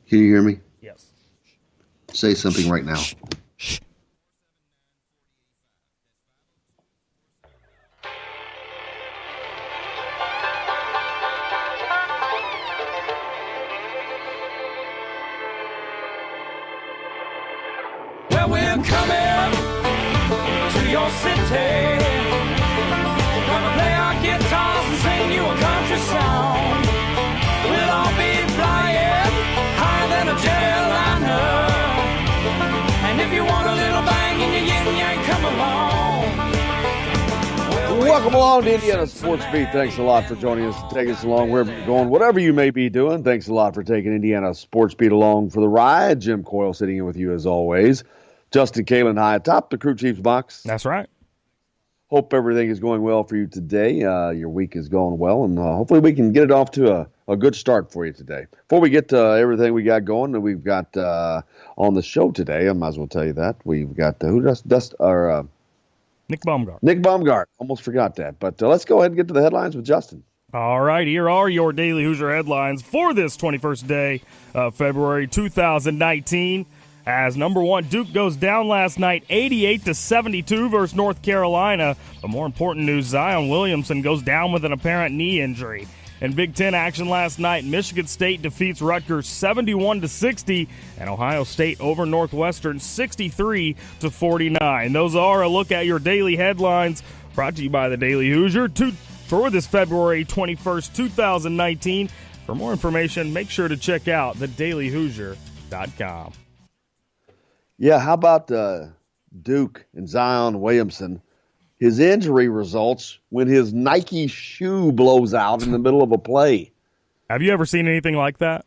Can you hear me? Yes. Say something right now. Well, we're coming to your city. Gonna play our guitars and sing you a country song. We'll all be flying higher than a jetliner. And if you want a little bang in your yin yang, come along. Welcome along to Indiana Sports Beat. Thanks a lot for joining us and taking us along wherever you're going, whatever you may be doing. Thanks a lot for taking Indiana Sports Beat along for the ride. Jim Coyle sitting in with you as always. Justin Kalen high atop the crew chief's box. That's right. Hope everything is going well for you today. Your week is going well, and hopefully we can get it off to a good start for you today. Before we get to everything we got going, that we've got on the show today, I might as well tell you that we've got Nick Baumgart. Nick Baumgart. Almost forgot that, but let's go ahead and get to the headlines with Justin. All right, here are your Daily Hoosier headlines for this 21st day of February 2019. As number one, Duke goes down last night 88-72 versus North Carolina. But more important news, Zion Williamson goes down with an apparent knee injury. In Big Ten action last night, Michigan State defeats Rutgers 71-60, and Ohio State over Northwestern 63-49. Those are a look at your daily headlines, brought to you by the Daily Hoosier for this February 21st, 2019. For more information, make sure to check out thedailyhoosier.com. Yeah, how about Duke and Zion Williamson? His injury results when his Nike shoe blows out in the middle of a play. Have you ever seen anything like that?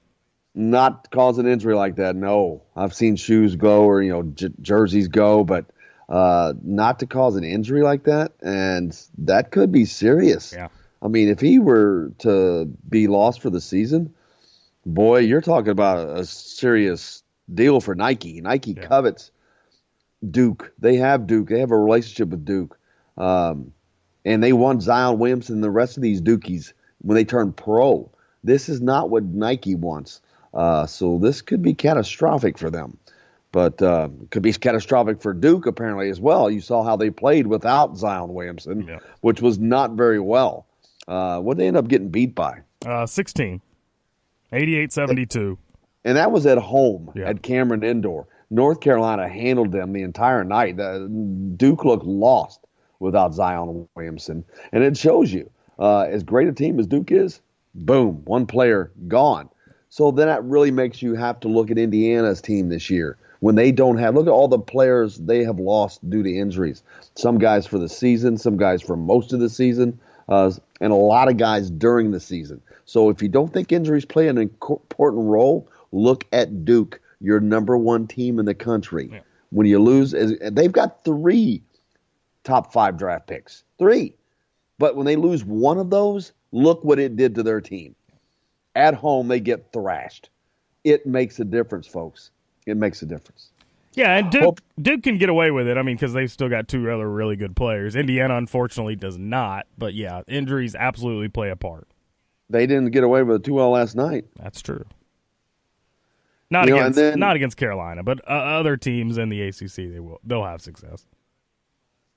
Not cause an injury like that, no. I've seen shoes go or, jerseys go, but not to cause an injury like that, and that could be serious. Yeah. I mean, if he were to be lost for the season, boy, you're talking about a serious deal for Nike. Nike covets Duke. They have Duke. They have a relationship with Duke. And they want Zion Williamson and the rest of these Dukies when they turn pro. This is not what Nike wants. So this could be catastrophic for them. But it could be catastrophic for Duke apparently as well. You saw how they played without Zion Williamson, which was not very well. What did they end up getting beat by? 16. 88-72. And that was at home at Cameron Indoor. North Carolina handled them the entire night. Duke looked lost without Zion Williamson. And it shows you, as great a team as Duke is, boom, one player gone. So then that really makes you have to look at Indiana's team this year. When they don't have, look at all the players they have lost due to injuries. Some guys for the season, some guys for most of the season, and a lot of guys during the season. So if you don't think injuries play an important role, look at Duke, your number one team in the country. Yeah. When you lose, they've got 3 top 5 draft picks. 3. But when they lose one of those, look what it did to their team. At home, they get thrashed. It makes a difference, folks. It makes a difference. Yeah, and Duke can get away with it, because they've still got 2 other really good players. Indiana, unfortunately, does not. But, yeah, injuries absolutely play a part. They didn't get away with it too well last night. That's true. Not against Carolina, but other teams in the ACC, they'll have success.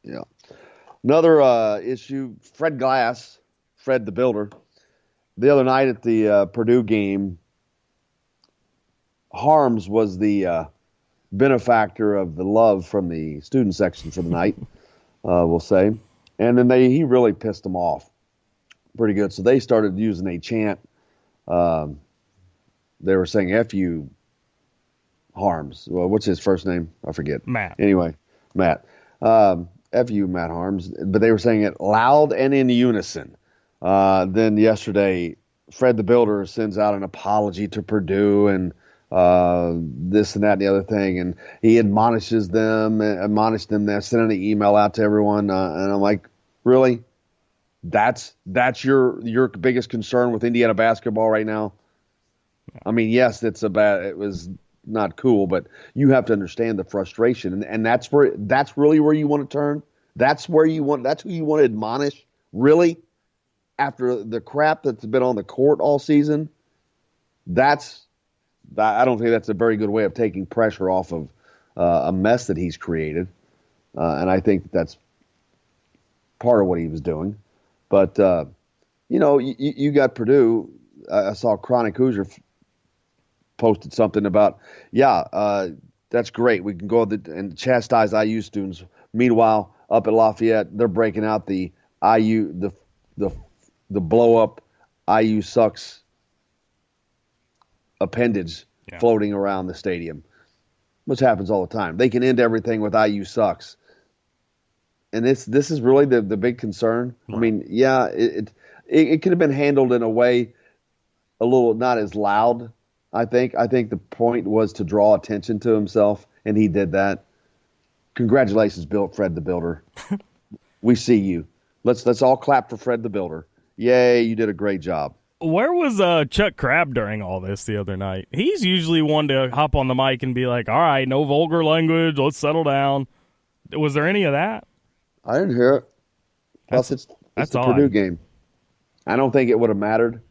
Yeah. Another issue, Fred Glass, Fred the Builder, the other night at the Purdue game, Harms was the benefactor of the love from the student section for the night, we'll say. And then he really pissed them off pretty good. So they started using a chant. They were saying, F you, Harms. Well, what's his first name? I forget. Matt. Anyway, Matt. F you, Matt Harms. But they were saying it loud and in unison. Then yesterday, Fred the Builder sends out an apology to Purdue and this and that and the other thing. And he admonished them, they're sending an email out to everyone. And I'm like, really? That's your biggest concern with Indiana basketball right now? I mean, yes, it was not cool, but you have to understand the frustration, and that's really where you want to turn. That's who you want to admonish, really, after the crap that's been on the court all season. That's I don't think that's a very good way of taking pressure off of a mess that he's created. And I think that's part of what he was doing. But, you got Purdue. I saw Chronic Hoosier posted something about, that's great. We can go and chastise IU students. Meanwhile, up at Lafayette, they're breaking out the IU, the blow up IU sucks appendage floating around the stadium, which happens all the time. They can end everything with IU sucks. And this is really the big concern. Right. I mean, it could have been handled in a way a little not as loud. I think the point was to draw attention to himself, and he did that. Congratulations, Fred the Builder. We see you. Let's all clap for Fred the Builder. Yay, you did a great job. Where was Chuck Crabb during all this the other night? He's usually one to hop on the mic and be like, all right, no vulgar language, let's settle down. Was there any of that? I didn't hear it. Plus, it's the Purdue game. I don't think it would have mattered.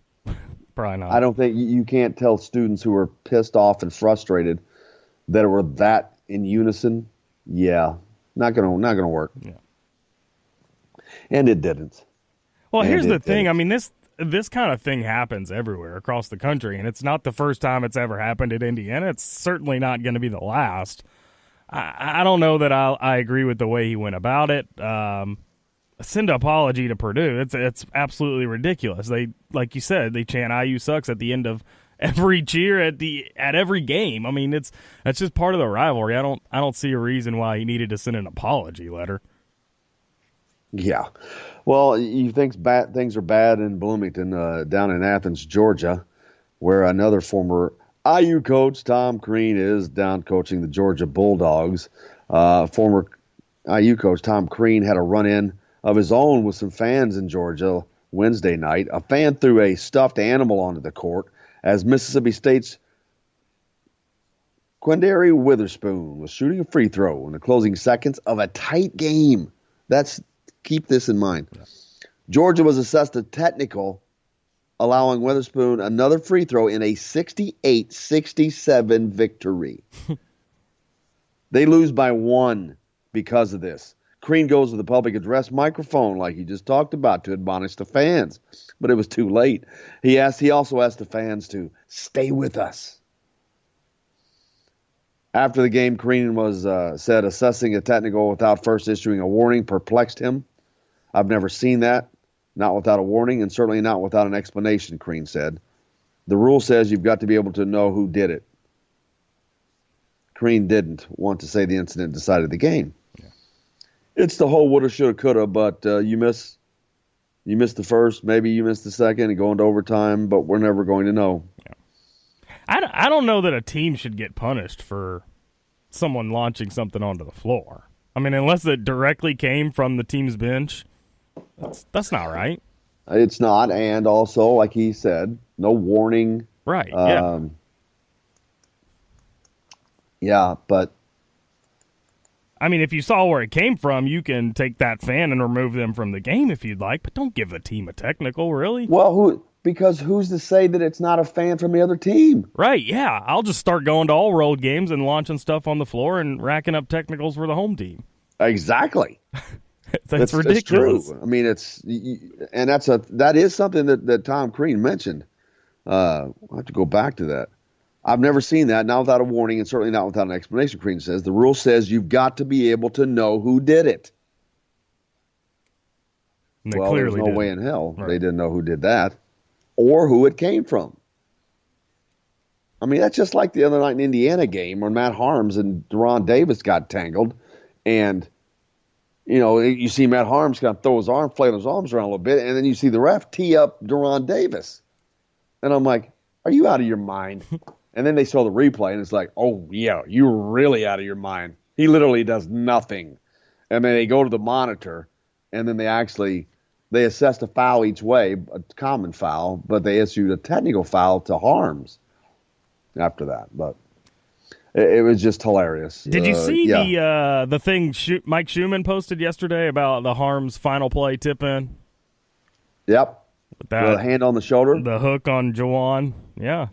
Probably not. I don't think you can't tell students who are pissed off and frustrated that it were that in unison. Yeah, not gonna work. Yeah. And it didn't. Well, here's the thing. I mean, this kind of thing happens everywhere across the country, and it's not the first time it's ever happened at Indiana. It's certainly not going to be the last. I don't know that I agree with the way he went about it. Send an apology to Purdue. It's absolutely ridiculous. They, like you said, they chant IU sucks at the end of every cheer at every game. I mean, that's just part of the rivalry. I don't see a reason why he needed to send an apology letter. Yeah. Well, you think things are bad in Bloomington, down in Athens, Georgia, where another former IU coach, Tom Crean, is down coaching the Georgia Bulldogs. Former IU coach Tom Crean had a run-in of his own with some fans in Georgia Wednesday night. A fan threw a stuffed animal onto the court as Mississippi State's Quindary Witherspoon was shooting a free throw in the closing seconds of a tight game. Keep this in mind. Yeah. Georgia was assessed a technical, allowing Witherspoon another free throw in a 68-67 victory. They lose by 1 because of this. Crean goes to the public address microphone, like he just talked about, to admonish the fans, but it was too late. He also asked the fans to stay with us. After the game, Crean was said assessing a technical without first issuing a warning perplexed him. I've never seen that, not without a warning, and certainly not without an explanation, Crean said. The rule says you've got to be able to know who did it. Crean didn't want to say the incident decided the game. Yeah. It's the whole woulda, shoulda, coulda, but you miss the first, maybe you miss the second, and go into overtime, but we're never going to know. Yeah. I don't know that a team should get punished for someone launching something onto the floor. I mean, unless it directly came from the team's bench, that's not right. It's not, and also, like he said, no warning. Right, yeah. Yeah, but... I mean, if you saw where it came from, you can take that fan and remove them from the game if you'd like, but don't give the team a technical, really. Well, because who's to say that it's not a fan from the other team? Right, yeah. I'll just start going to all road games and launching stuff on the floor and racking up technicals for the home team. Exactly. That's ridiculous. It's true. I mean, that is something that Tom Crean mentioned. I'll have to go back to that. I've never seen that, not without a warning, and certainly not without an explanation, Crean says. The rule says you've got to be able to know who did it. Well, there's no way in hell they didn't know who did that or who it came from. I mean, that's just like the other night in Indiana game when Matt Harms and Deron Davis got tangled. And, you see Matt Harms kind of throw his arm, flail his arms around a little bit, and then you see the ref tee up Deron Davis. And I'm like, are you out of your mind? And then they saw the replay, and it's like, oh, yeah, you're really out of your mind. He literally does nothing. And then they go to the monitor, and then they assessed a foul each way, a common foul, but they issued a technical foul to Harms after that. But it was just hilarious. Did you see the thing Mike Schumann posted yesterday about the Harms final play tip-in? Yep. The hand on the shoulder. The hook on Jawan. Yeah.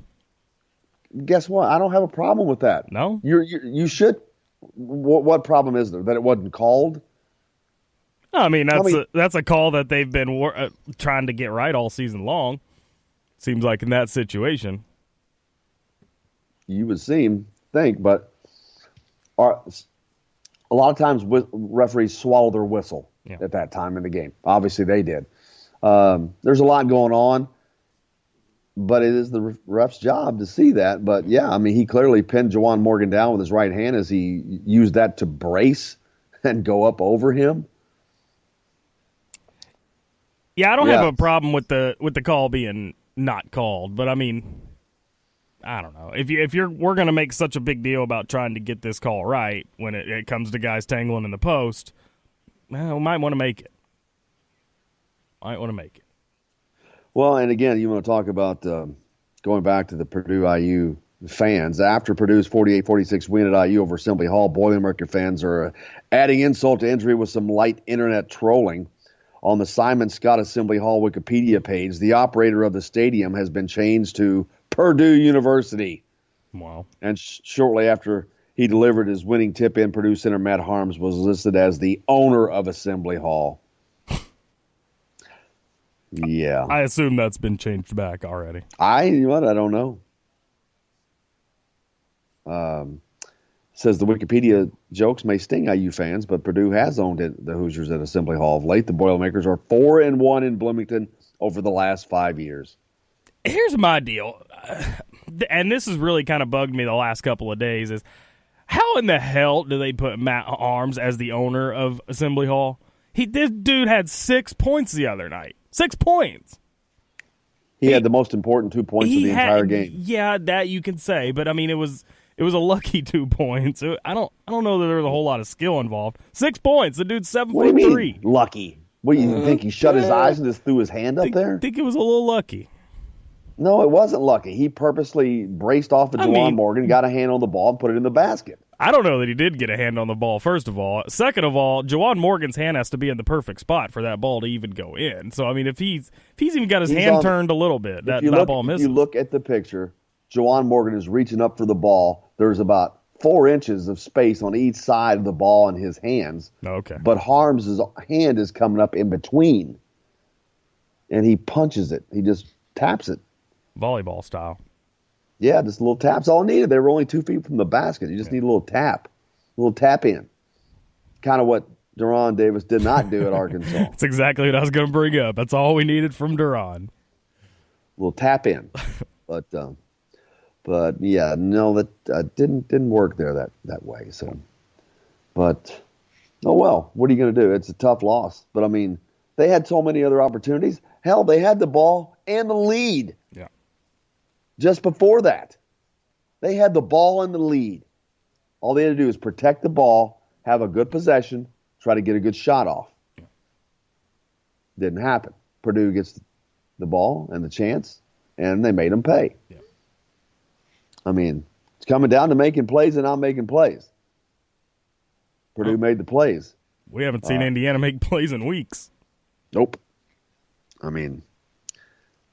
guess what? I don't have a problem with that. No? You should. What problem is there? That it wasn't called? I mean, that's a call that they've been trying to get right all season long. Seems like in that situation. You would think, but a lot of times referees swallow their whistle at that time in the game. Obviously, they did. There's a lot going on, but it is the ref's job to see that. But, yeah, I mean, he clearly pinned Juwan Morgan down with his right hand as he used that to brace and go up over him. Yeah, I don't have a problem with the call being not called, but I mean, I don't know. We're going to make such a big deal about trying to get this call right when it comes to guys tangling in the post, well, we might want to make it. Well, and again, you want to talk about going back to the Purdue IU fans. After Purdue's 48-46 win at IU over Assembly Hall, Boilermaker fans are adding insult to injury with some light internet trolling. On the Simon Scott Assembly Hall Wikipedia page, the operator of the stadium has been changed to Purdue University. Wow. And shortly after he delivered his winning tip-in, Purdue center Matt Harms was listed as the owner of Assembly Hall. Yeah. I assume that's been changed back already. I don't know. Says the Wikipedia jokes may sting IU fans, but Purdue has owned the Hoosiers at Assembly Hall of late. The Boilermakers are 4-1 in Bloomington over the last 5 years. Here's my deal, and this has really kind of bugged me the last couple of days, is how in the hell do they put Matt Harms as the owner of Assembly Hall? This dude had 6 points the other night. 6 points. He had the most important 2 points of the entire game. Yeah, that you can say, but I mean, it was a lucky 2 points. I don't know that there was a whole lot of skill involved. 6 points. The dude's 7'3". What do you mean, lucky? What do you think? He shut his eyes and just threw his hand up there? I think it was a little lucky. No, it wasn't lucky. He purposely braced off of Juwan Morgan, got a hand on the ball, and put it in the basket. I don't know that he did get a hand on the ball, first of all. Second of all, Juwan Morgan's hand has to be in the perfect spot for that ball to even go in. So, I mean, if he's even got his hand turned a little bit, that ball misses. If you look at the picture, Juwan Morgan is reaching up for the ball. There's about 4 inches of space on each side of the ball in his hands. Okay. But Harms' hand is coming up in between, and he punches it. He just taps it. Volleyball style. Yeah, just a little tap's all needed. They were only 2 feet from the basket. You just need a little tap in. Kind of what Deron Davis did not do at Arkansas. That's exactly what I was going to bring up. That's all we needed from Deron. A little tap in. But yeah, no, that didn't work there that way. So, but oh well, what are you going to do? It's a tough loss. But I mean, they had so many other opportunities. Hell, they had the ball and the lead. Yeah. Just before that, they had the ball and the lead. All they had to do is protect the ball, have a good possession, try to get a good shot off. Yeah. Didn't happen. Purdue gets the ball and the chance, and they made them pay. Yeah. I mean, it's coming down to making plays and not making plays. Purdue made the plays. We haven't seen Indiana make plays in weeks. Nope. I mean,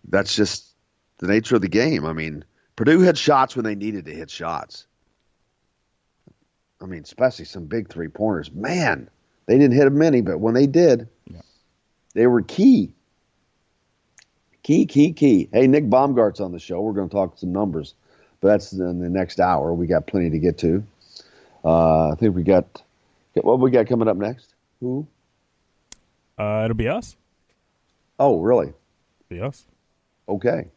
that's just the nature of the game. I mean, Purdue hit shots when they needed to hit shots. I mean, especially some big three-pointers. Man, they didn't hit many, but when they did, they were key. Key. Hey, Nick Baumgart's on the show. We're going to talk some numbers, but that's in the next hour. We got plenty to get to. I think we got what we got coming up next. Who? It'll be us. Oh, really? Be us. Okay.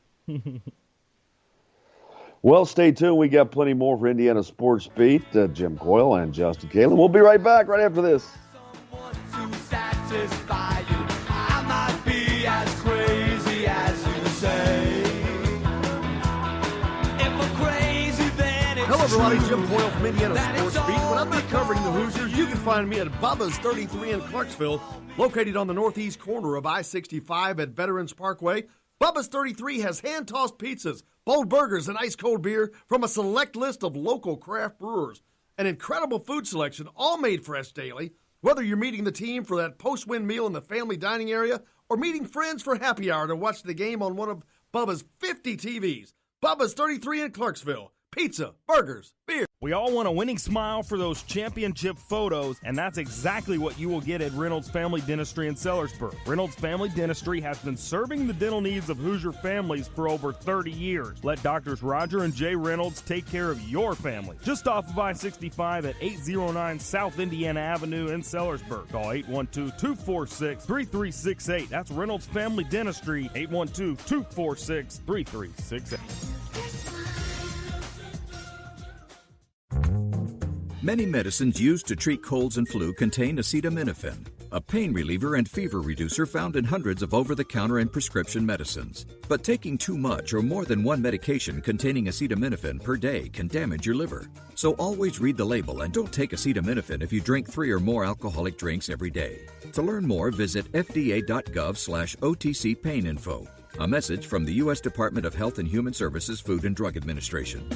Well, stay tuned. We got plenty more for Indiana Sports Beat. Jim Coyle and Justin Kalen. We'll be right back right after this. Someone to satisfy you. I might be as crazy as you say. If we're crazy, then it's Hello, everybody. Jim Coyle from Indiana Sports Beat. When I'm not covering the Hoosiers, you can find me at Bubba's 33 in Clarksville, located on the northeast corner of I-65 at Veterans Parkway. Bubba's 33 has hand-tossed pizzas, bold burgers, and ice-cold beer from a select list of local craft brewers. An incredible food selection, all made fresh daily. Whether you're meeting the team for that post-win meal in the family dining area or meeting friends for happy hour to watch the game on one of Bubba's 50 TVs, Bubba's 33 in Clarksville. Pizza, burgers, beer. We all want a winning smile for those championship photos, and that's exactly what you will get at Reynolds Family Dentistry in Sellersburg. Reynolds Family Dentistry has been serving the dental needs of Hoosier families for over 30 years. Let Doctors Roger and Jay Reynolds take care of your family. Just off of I-65 at 809 South Indiana Avenue in Sellersburg. Call 812-246-3368. That's Reynolds Family Dentistry, 812-246-3368. Many medicines used to treat colds and flu contain acetaminophen, a pain reliever and fever reducer found in hundreds of over-the-counter and prescription medicines. But taking too much or more than one medication containing acetaminophen per day can damage your liver. So always read the label and don't take acetaminophen if you drink 3 or more alcoholic drinks every day. To learn more, visit fda.gov/OTC pain info. A message from the U.S. Department of Health and Human Services Food and Drug Administration.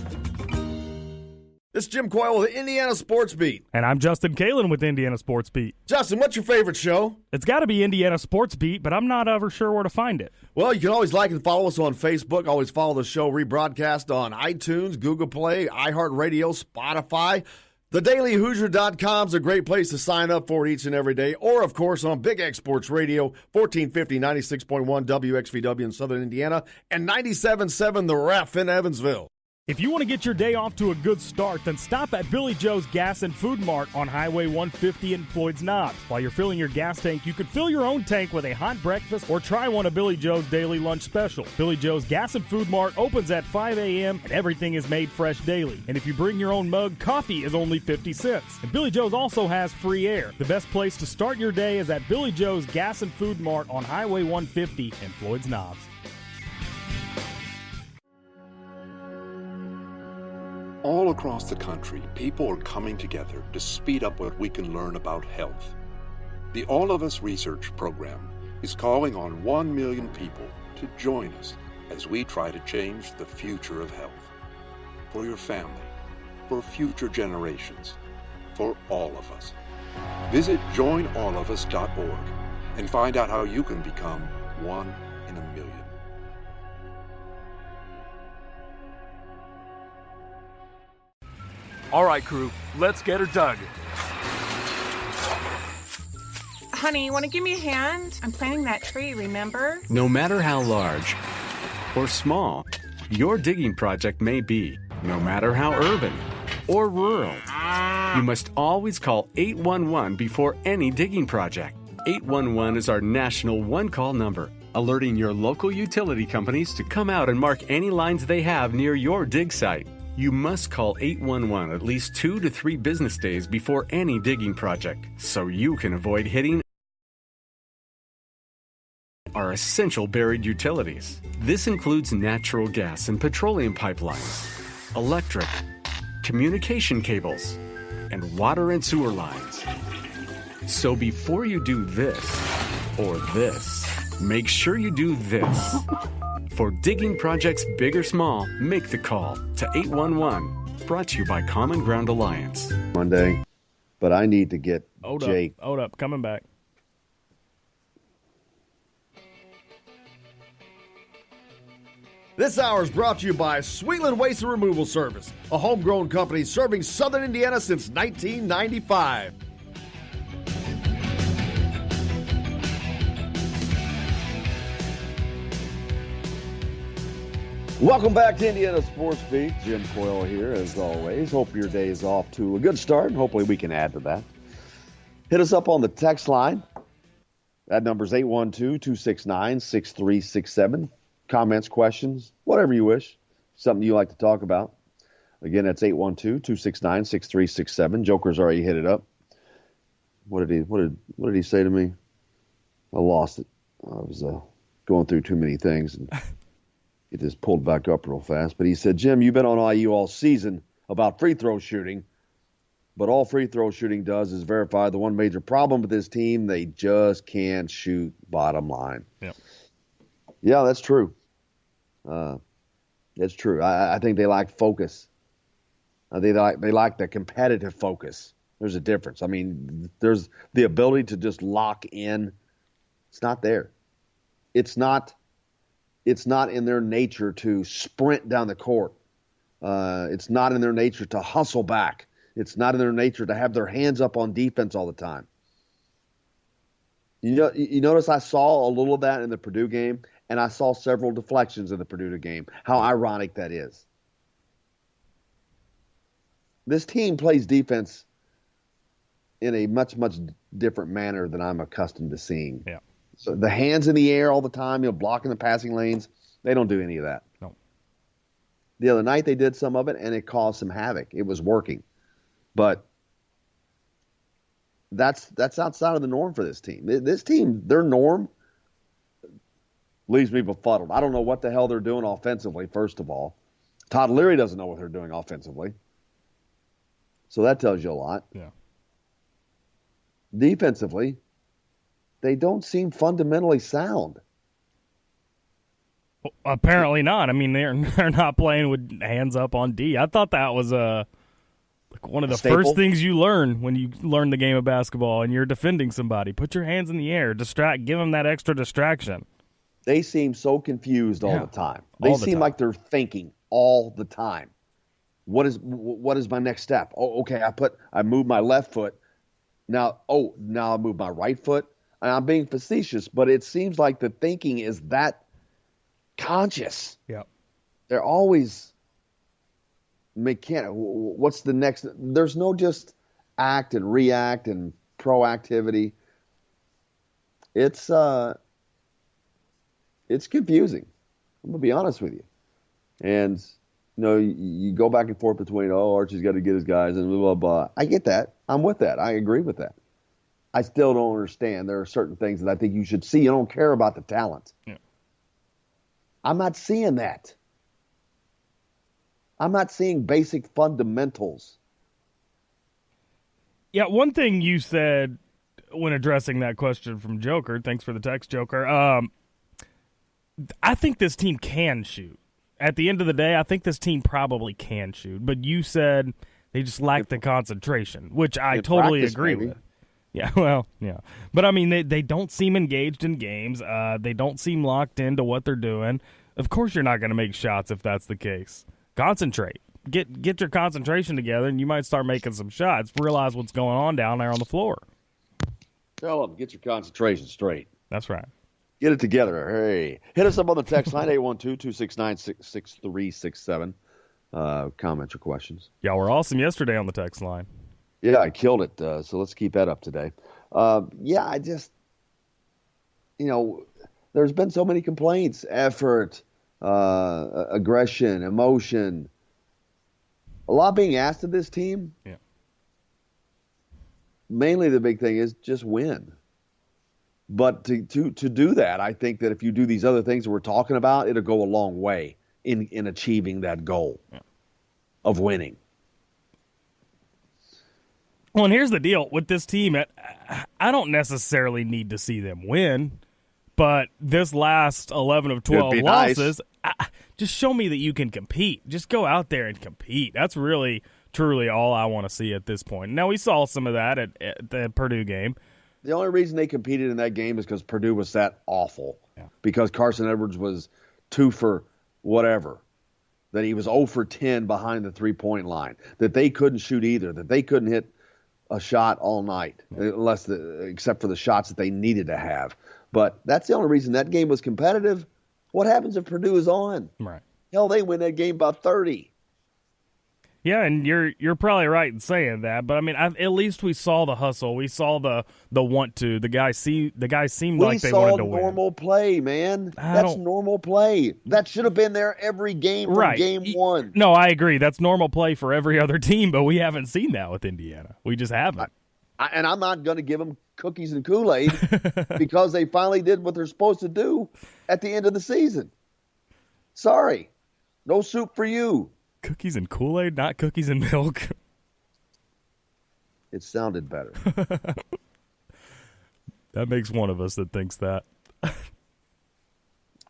This is Jim Coyle with the Indiana Sports Beat. And I'm Justin Kalen with Indiana Sports Beat. Justin, what's your favorite show? It's got to be Indiana Sports Beat, but I'm not ever sure where to find it. Well, you can always like and follow us on Facebook. Always follow the show rebroadcast on iTunes, Google Play, iHeartRadio, Spotify. TheDailyHoosier.com is a great place to sign up for it each and every day. Or, of course, on Big X Sports Radio, 1450, 96.1 WXVW in Southern Indiana, and 97.7 The Ref in Evansville. If you want to get your day off to a good start, then stop at Billy Joe's Gas and Food Mart on Highway 150 in Floyd's Knobs. While you're filling your gas tank, you can fill your own tank with a hot breakfast or try one of Billy Joe's daily lunch special. Billy Joe's Gas and Food Mart opens at 5 a.m. and everything is made fresh daily. And if you bring your own mug, coffee is only 50 cents. And Billy Joe's also has free air. The best place to start your day is at Billy Joe's Gas and Food Mart on Highway 150 in Floyd's Knobs. All across the country, people are coming together to speed up what we can learn about health. The All of Us Research Program is calling on 1 million people to join us as we try to change the future of health. For your family, for future generations, for all of us. Visit joinallofus.org and find out how you can become 1 in a million. All right, crew, let's get her dug. Honey, you want to give me a hand? I'm planting that tree, remember? No matter how large or small your digging project may be, no matter how urban or rural, you must always call 811 before any digging project. 811 is our national one-call number, alerting your local utility companies to come out and mark any lines they have near your dig site. You must call 811 at least 2 to 3 business days before any digging project, so you can avoid hitting our essential buried utilities. This includes natural gas and petroleum pipelines, electric, communication cables, and water and sewer lines. So before you do this or this, make sure you do this. For digging projects big or small, make the call to 811. Brought to you by Common Ground Alliance. Monday, but I need to get Jake. Hold up, coming back. This hour is brought to you by Sweetland Waste and Removal Service, a homegrown company serving Southern Indiana since 1995. Welcome back to Indiana Sports Beat. Jim Coyle here, as always. Hope your day is off to a good start, and hopefully we can add to that. Hit us up on the text line. That number is 812-269-6367. Comments, questions, whatever you wish. Something you like to talk about. Again, that's 812-269-6367. Joker's already hit it up. What did he say to me? I lost it. I was going through too many things and it just pulled back up real fast. But he said, Jim, you've been on IU all season about free throw shooting, but all free throw shooting does is verify the one major problem with this team. They just can't shoot, bottom line. Yeah, that's true. That's true. I think they lack focus. They lack the competitive focus. There's a difference. I mean, there's the ability to just lock in. It's not there. It's not It's not in their nature to sprint down the court. It's not in their nature to hustle back. It's not in their nature to have their hands up on defense all the time. You notice I saw a little of that in the Purdue game, and I saw several deflections in the Purdue game. How ironic that is. This team plays defense in a much, much different manner than I'm accustomed to seeing. Yeah. So the hands in the air all the time, blocking the passing lanes, they don't do any of that. No. The other night they did some of it, and it caused some havoc. It was working. But that's outside of the norm for this team. This team, their norm leaves me befuddled. I don't know what the hell they're doing offensively, first of all. Todd Leary doesn't know what they're doing offensively. So that tells you a lot. Yeah. Defensively, they don't seem fundamentally sound. Well, apparently not. I mean, they're not playing with hands up on D. I thought that was one of the first things you learn when you learn the game of basketball and you're defending somebody. Put your hands in the air, give them that extra distraction. They seem so confused all the time. They seem like they're thinking all the time. What is my next step? Oh, okay, I moved my left foot. Now I move my right foot. And I'm being facetious, but it seems like the thinking is that conscious. Yeah. They're always mechanic. What's the next? There's no just act and react and proactivity. It's confusing. I'm gonna be honest with you. And you go back and forth between Archie's got to get his guys and blah blah blah. I get that. I'm with that. I agree with that. I still don't understand. There are certain things that I think you should see. You don't care about the talent. Yeah. I'm not seeing that. I'm not seeing basic fundamentals. Yeah, one thing you said when addressing that question from Joker, thanks for the text, Joker, I think this team can shoot. At the end of the day, I think this team probably can shoot. But you said they just lack the concentration, which I totally agree with. Yeah, well, yeah. But, I mean, they don't seem engaged in games. They don't seem locked into what they're doing. Of course you're not going to make shots if that's the case. Concentrate. Get your concentration together, and you might start making some shots. Realize what's going on down there on the floor. Tell them, get your concentration straight. That's right. Get it together. Hey. Hit us up on the text line, 812-269-6367. Comments or questions. Y'all were awesome yesterday on the text line. Yeah, I killed it. So let's keep that up today. I just, there's been so many complaints, effort, aggression, emotion. A lot being asked of this team. Yeah. Mainly the big thing is just win. But to do that, I think that if you do these other things that we're talking about, it'll go a long way in achieving that goal of winning. Well, and here's the deal with this team. I don't necessarily need to see them win, but this last 11 of 12 losses, just show me that you can compete. Just go out there and compete. That's really, truly all I want to see at this point. Now, we saw some of that at the Purdue game. The only reason they competed in that game is because Purdue was that awful. Yeah. Because Carson Edwards was 2 for whatever. That he was 0 for 10 behind the three-point line. That they couldn't shoot either. That they couldn't hit a shot all night, except for the shots that they needed to have. But that's the only reason that game was competitive. What happens if Purdue is on? Right. Hell, they win that game by 30. Yeah, and you're probably right in saying that, but I mean, at least we saw the hustle. We saw the want to. The guys seemed like they wanted to win. We saw normal play, man. That's normal play. That should have been there every game from game one. No, I agree. That's normal play for every other team, but we haven't seen that with Indiana. We just haven't. And I'm not going to give them cookies and Kool-Aid because they finally did what they're supposed to do at the end of the season. Sorry. No soup for you. Cookies and Kool-Aid, not cookies and milk. It sounded better. That makes one of us that thinks that.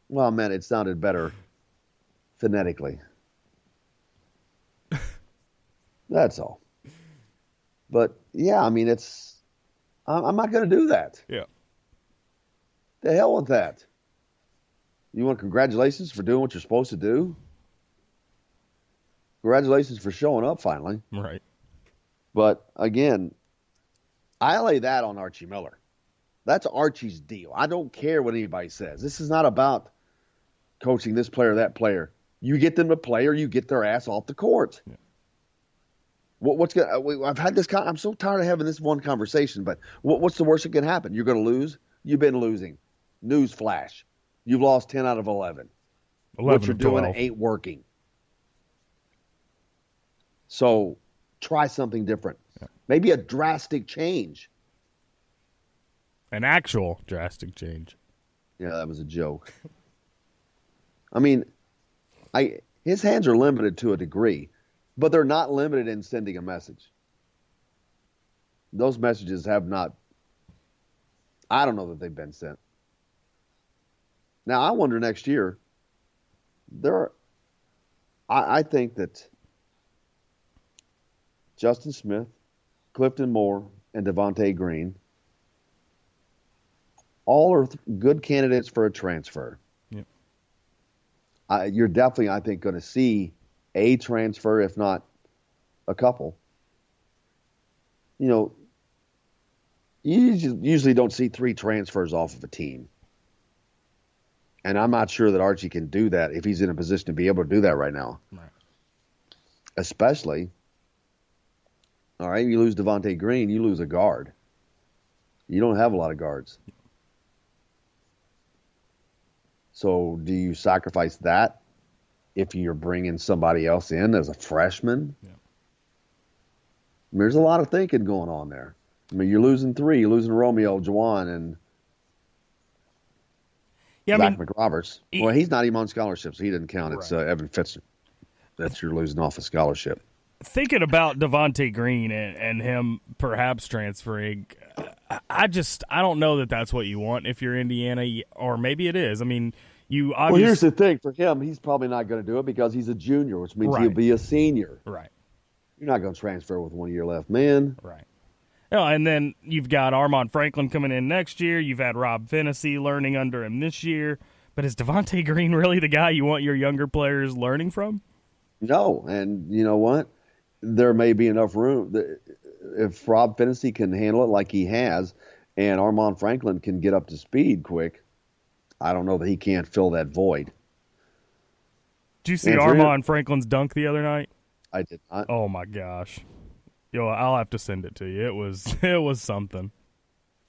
Well, man, it sounded better phonetically. That's all. But, yeah, I mean, I'm not going to do that. Yeah. The hell with that. You want congratulations for doing what you're supposed to do? Congratulations for showing up finally. Right. But again, I lay that on Archie Miller. That's Archie's deal. I don't care what anybody says. This is not about coaching this player, that player. You get them to play or you get their ass off the court. Yeah. I've had this. I'm so tired of having this one conversation, but what's the worst that can happen? You're going to lose? You've been losing. News flash. You've lost 10 out of 11. What you're doing ain't working. So try something different. Yeah. Maybe a drastic change. An actual drastic change. Yeah, that was a joke. I mean, his hands are limited to a degree, but they're not limited in sending a message. Those messages have not, I don't know that they've been sent. Now, I wonder next year, I think that Justin Smith, Clifton Moore, and Devontae Green all are good candidates for a transfer. Yep. You're definitely, I think, going to see a transfer, if not a couple. You know, you usually don't see 3 transfers off of a team. And I'm not sure that Archie can do that if he's in a position to be able to do that right now. Right. Especially, all right, you lose Devontae Green, you lose a guard. You don't have a lot of guards. So do you sacrifice that if you're bringing somebody else in as a freshman? Yeah. There's a lot of thinking going on there. I mean, you're losing 3. You're losing Romeo, Juwan, and Zach McRoberts. Well, he's not even on scholarship, so he didn't count. Right. It's Evan Fitzer that you're losing off a scholarship. Thinking about Devontae Green and him perhaps transferring, I don't know that that's what you want if you're Indiana, or maybe it is. I mean, Well, here's the thing. For him, he's probably not going to do it because he's a junior, which means he'll be a senior. Right. You're not going to transfer with 1 year left, man. Right. Oh, and then you've got Armaan Franklin coming in next year. You've had Rob Phinisee learning under him this year. But is Devontae Green really the guy you want your younger players learning from? No, and you know what? There may be enough room. If Rob Phinisee can handle it like he has, and Armaan Franklin can get up to speed quick, I don't know that he can't fill that void. Did you see Armaan Franklin's dunk the other night? I did not. Oh, my gosh. Yo, I'll have to send it to you. It was something.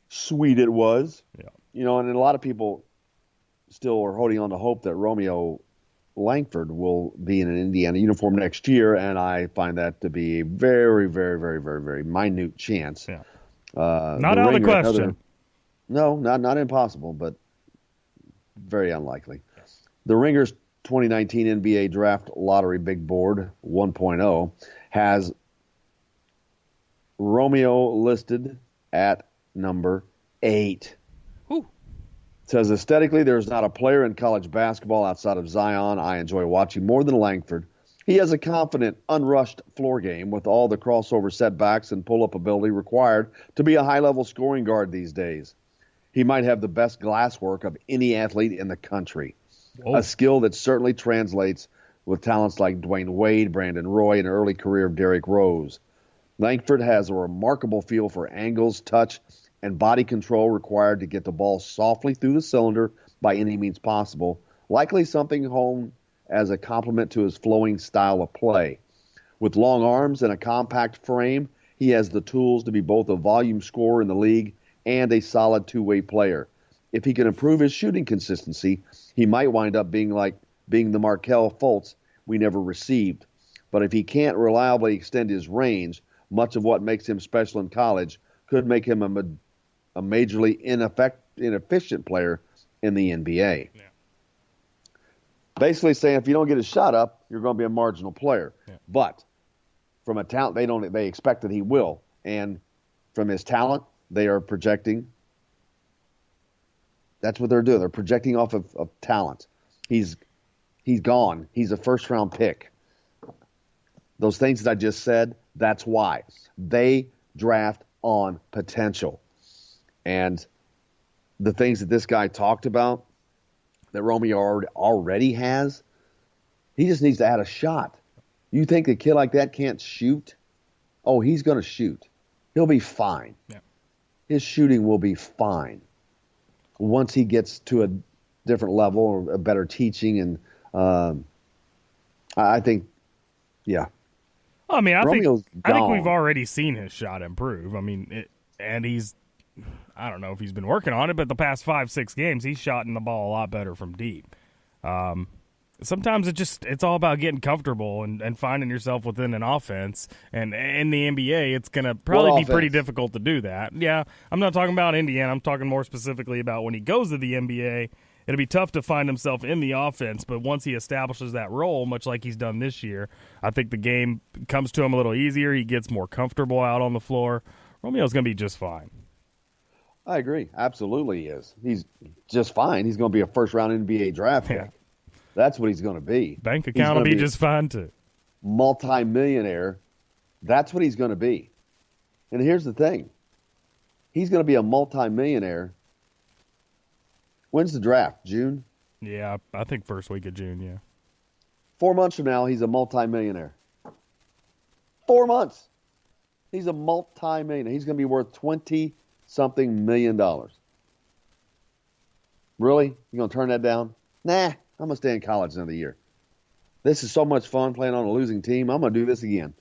Sweet it was. Yeah. You know, and a lot of people still are holding on to hope that Romeo Langford will be in an Indiana uniform next year, and I find that to be a very, very, very, very, very minute chance. Yeah. Not out of the question. No, not impossible, but very unlikely. Yes. The Ringer's 2019 NBA Draft Lottery Big Board 1.0 has Romeo listed at number 8. It says, aesthetically, there's not a player in college basketball outside of Zion I enjoy watching more than Langford. He has a confident, unrushed floor game with all the crossover setbacks and pull-up ability required to be a high-level scoring guard these days. He might have the best glass work of any athlete in the country, a skill that certainly translates with talents like Dwayne Wade, Brandon Roy, and early career of Derrick Rose. Langford has a remarkable feel for angles, touch, and body control required to get the ball softly through the cylinder by any means possible, likely something honed as a complement to his flowing style of play. With long arms and a compact frame, he has the tools to be both a volume scorer in the league and a solid two-way player. If he can improve his shooting consistency, he might wind up being the Markelle Fultz we never received. But if he can't reliably extend his range, much of what makes him special in college could make him a majorly inefficient player in the NBA. Yeah. Basically saying if you don't get his shot up, you're going to be a marginal player. Yeah. But from a talent, they expect that he will. And from his talent, they are projecting. That's what they're doing. They're projecting off of talent. He's gone. He's a first-round pick. Those things that I just said, that's why. They draft on potential. And the things that this guy talked about, that Romeo already has. He just needs to add a shot. You think a kid like that can't shoot? Oh, he's going to shoot. He'll be fine. Yeah. His shooting will be fine once he gets to a different level or a better teaching. And I think, yeah. I mean, I think gone. we've already seen his shot improve. I mean, I don't know if he's been working on it, but the past 5-6 games, he's shotting the ball a lot better from deep. Sometimes it's all about getting comfortable and finding yourself within an offense. And in the NBA, it's going to probably be pretty difficult to do that. Yeah, I'm not talking about Indiana. I'm talking more specifically about when he goes to the NBA. It'll be tough to find himself in the offense, but once he establishes that role, much like he's done this year, I think the game comes to him a little easier. He gets more comfortable out on the floor. Romeo's going to be just fine. I agree. Absolutely he is. He's just fine. He's going to be a first-round NBA draft pick. Yeah. That's what he's going to be. Bank account will be just fine, too. Multi-millionaire. That's what he's going to be. And here's the thing. He's going to be a multi-millionaire. When's the draft? June? Yeah, I think first week of June, yeah. 4 months from now, he's a multi-millionaire. 4 months. He's a multi-millionaire. He's going to be worth $20-something million. Really? You going to turn that down? Nah, I'm going to stay in college another year. This is so much fun playing on a losing team. I'm going to do this again.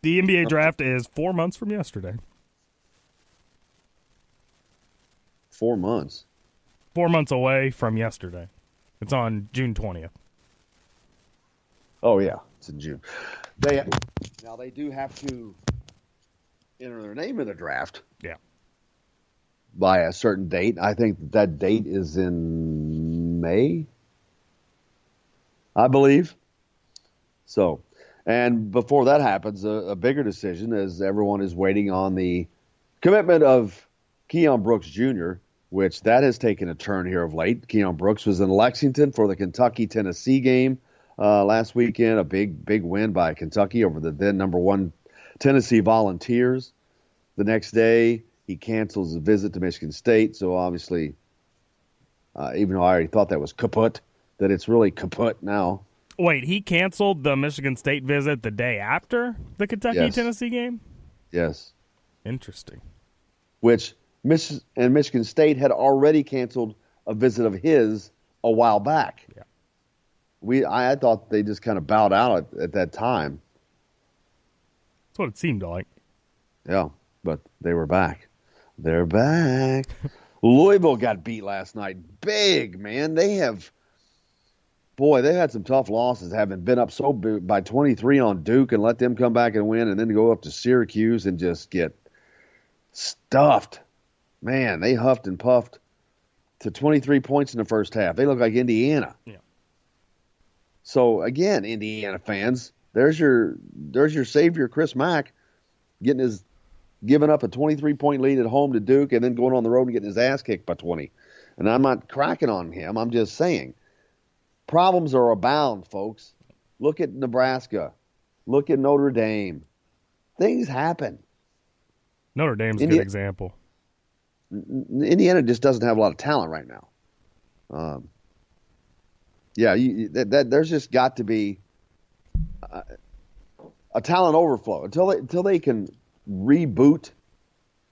The NBA draft is 4 months from yesterday. 4 months? 4 months away from yesterday. It's on June 20th. Oh, yeah. It's in June. Now, they do have to enter their name in the draft. Yeah. By a certain date. I think that date is in May, I believe. So, and before that happens, a bigger decision as everyone is waiting on the commitment of Keon Brooks Jr., which that has taken a turn here of late. Keon Brooks was in Lexington for the Kentucky-Tennessee game last weekend, a big win by Kentucky over the then number 1 Tennessee Volunteers. The next day, he cancels a visit to Michigan State, so obviously, even though I already thought that was kaput, that it's really kaput now. Wait, he canceled the Michigan State visit the day after the Kentucky-Tennessee game? Yes. Interesting. Which Michigan State had already canceled a visit of his a while back. Yeah. I thought they just kind of bowed out at that time. That's what it seemed like. Yeah, but they were back. They're back. Louisville got beat last night. Big, man. They've had some tough losses, having been up by 23 on Duke and let them come back and win, and then go up to Syracuse and just get stuffed. Man, they huffed and puffed to 23 points in the first half. They look like Indiana. Yeah. So, again, Indiana fans, there's your savior, Chris Mack, giving up a 23-point lead at home to Duke and then going on the road and getting his ass kicked by 20. And I'm not cracking on him. I'm just saying. Problems are abound, folks. Look at Nebraska. Look at Notre Dame. Things happen. Notre Dame's a good example. Indiana just doesn't have a lot of talent right now. There's just got to be a talent overflow until they can reboot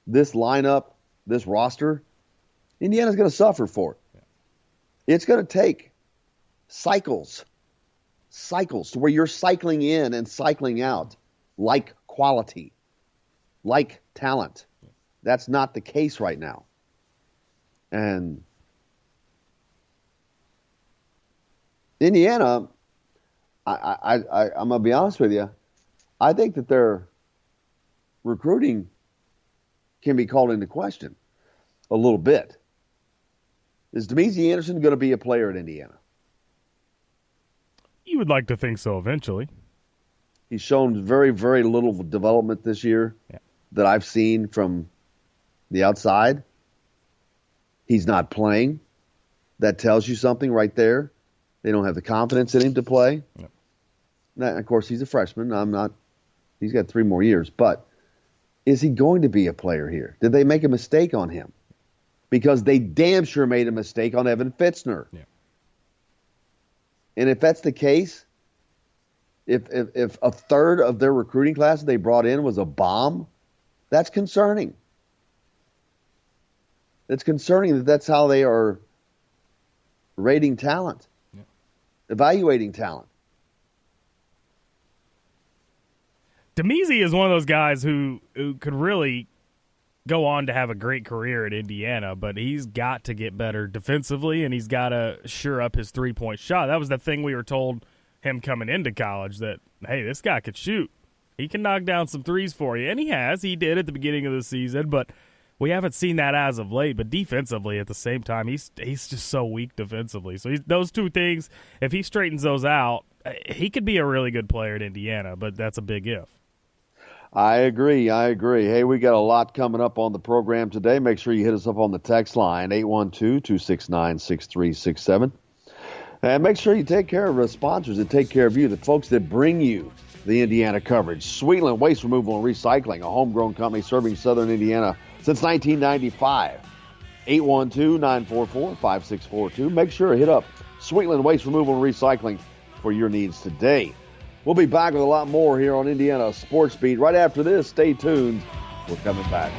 this lineup, this roster. Indiana's going to suffer for it. Yeah. It's going to take cycles to where you're cycling in and cycling out like quality, like talent. That's not the case right now. And Indiana, I'm going to be honest with you, I think that their recruiting can be called into question a little bit. Is Demezy Anderson going to be a player at Indiana? You would like to think so eventually. He's shown very, very little development this year that I've seen from the outside. He's not playing. That tells you something right there. They don't have the confidence in him to play. No. Now, of course, he's a freshman. He's got 3 more years. But is he going to be a player here? Did they make a mistake on him? because they damn sure made a mistake on Evan Fitzner. Yeah. And if that's the case, if a third of their recruiting class they brought in was a bomb, that's concerning. It's concerning that that's how they are rating talent, evaluating talent. Demezi is one of those guys who could really go on to have a great career at Indiana, but he's got to get better defensively, and he's got to sure up his three-point shot. That was the thing we were told him coming into college, that, hey, this guy could shoot. He can knock down some threes for you, and he has. He did at the beginning of the season, but we haven't seen that as of late. But defensively, at the same time, he's just so weak defensively. So those two things, if he straightens those out, he could be a really good player at Indiana, but that's a big if. I agree. Hey, we got a lot coming up on the program today. Make sure you hit us up on the text line, 812-269-6367. And make sure you take care of the sponsors that take care of you, the folks that bring you the Indiana coverage. Sweetland Waste Removal and Recycling, a homegrown company serving southern Indiana since 1995. 812-944-5642. Make sure to hit up Sweetland Waste Removal and Recycling for your needs today. We'll be back with a lot more here on Indiana Sports Beat. Right after this, stay tuned. We're coming back.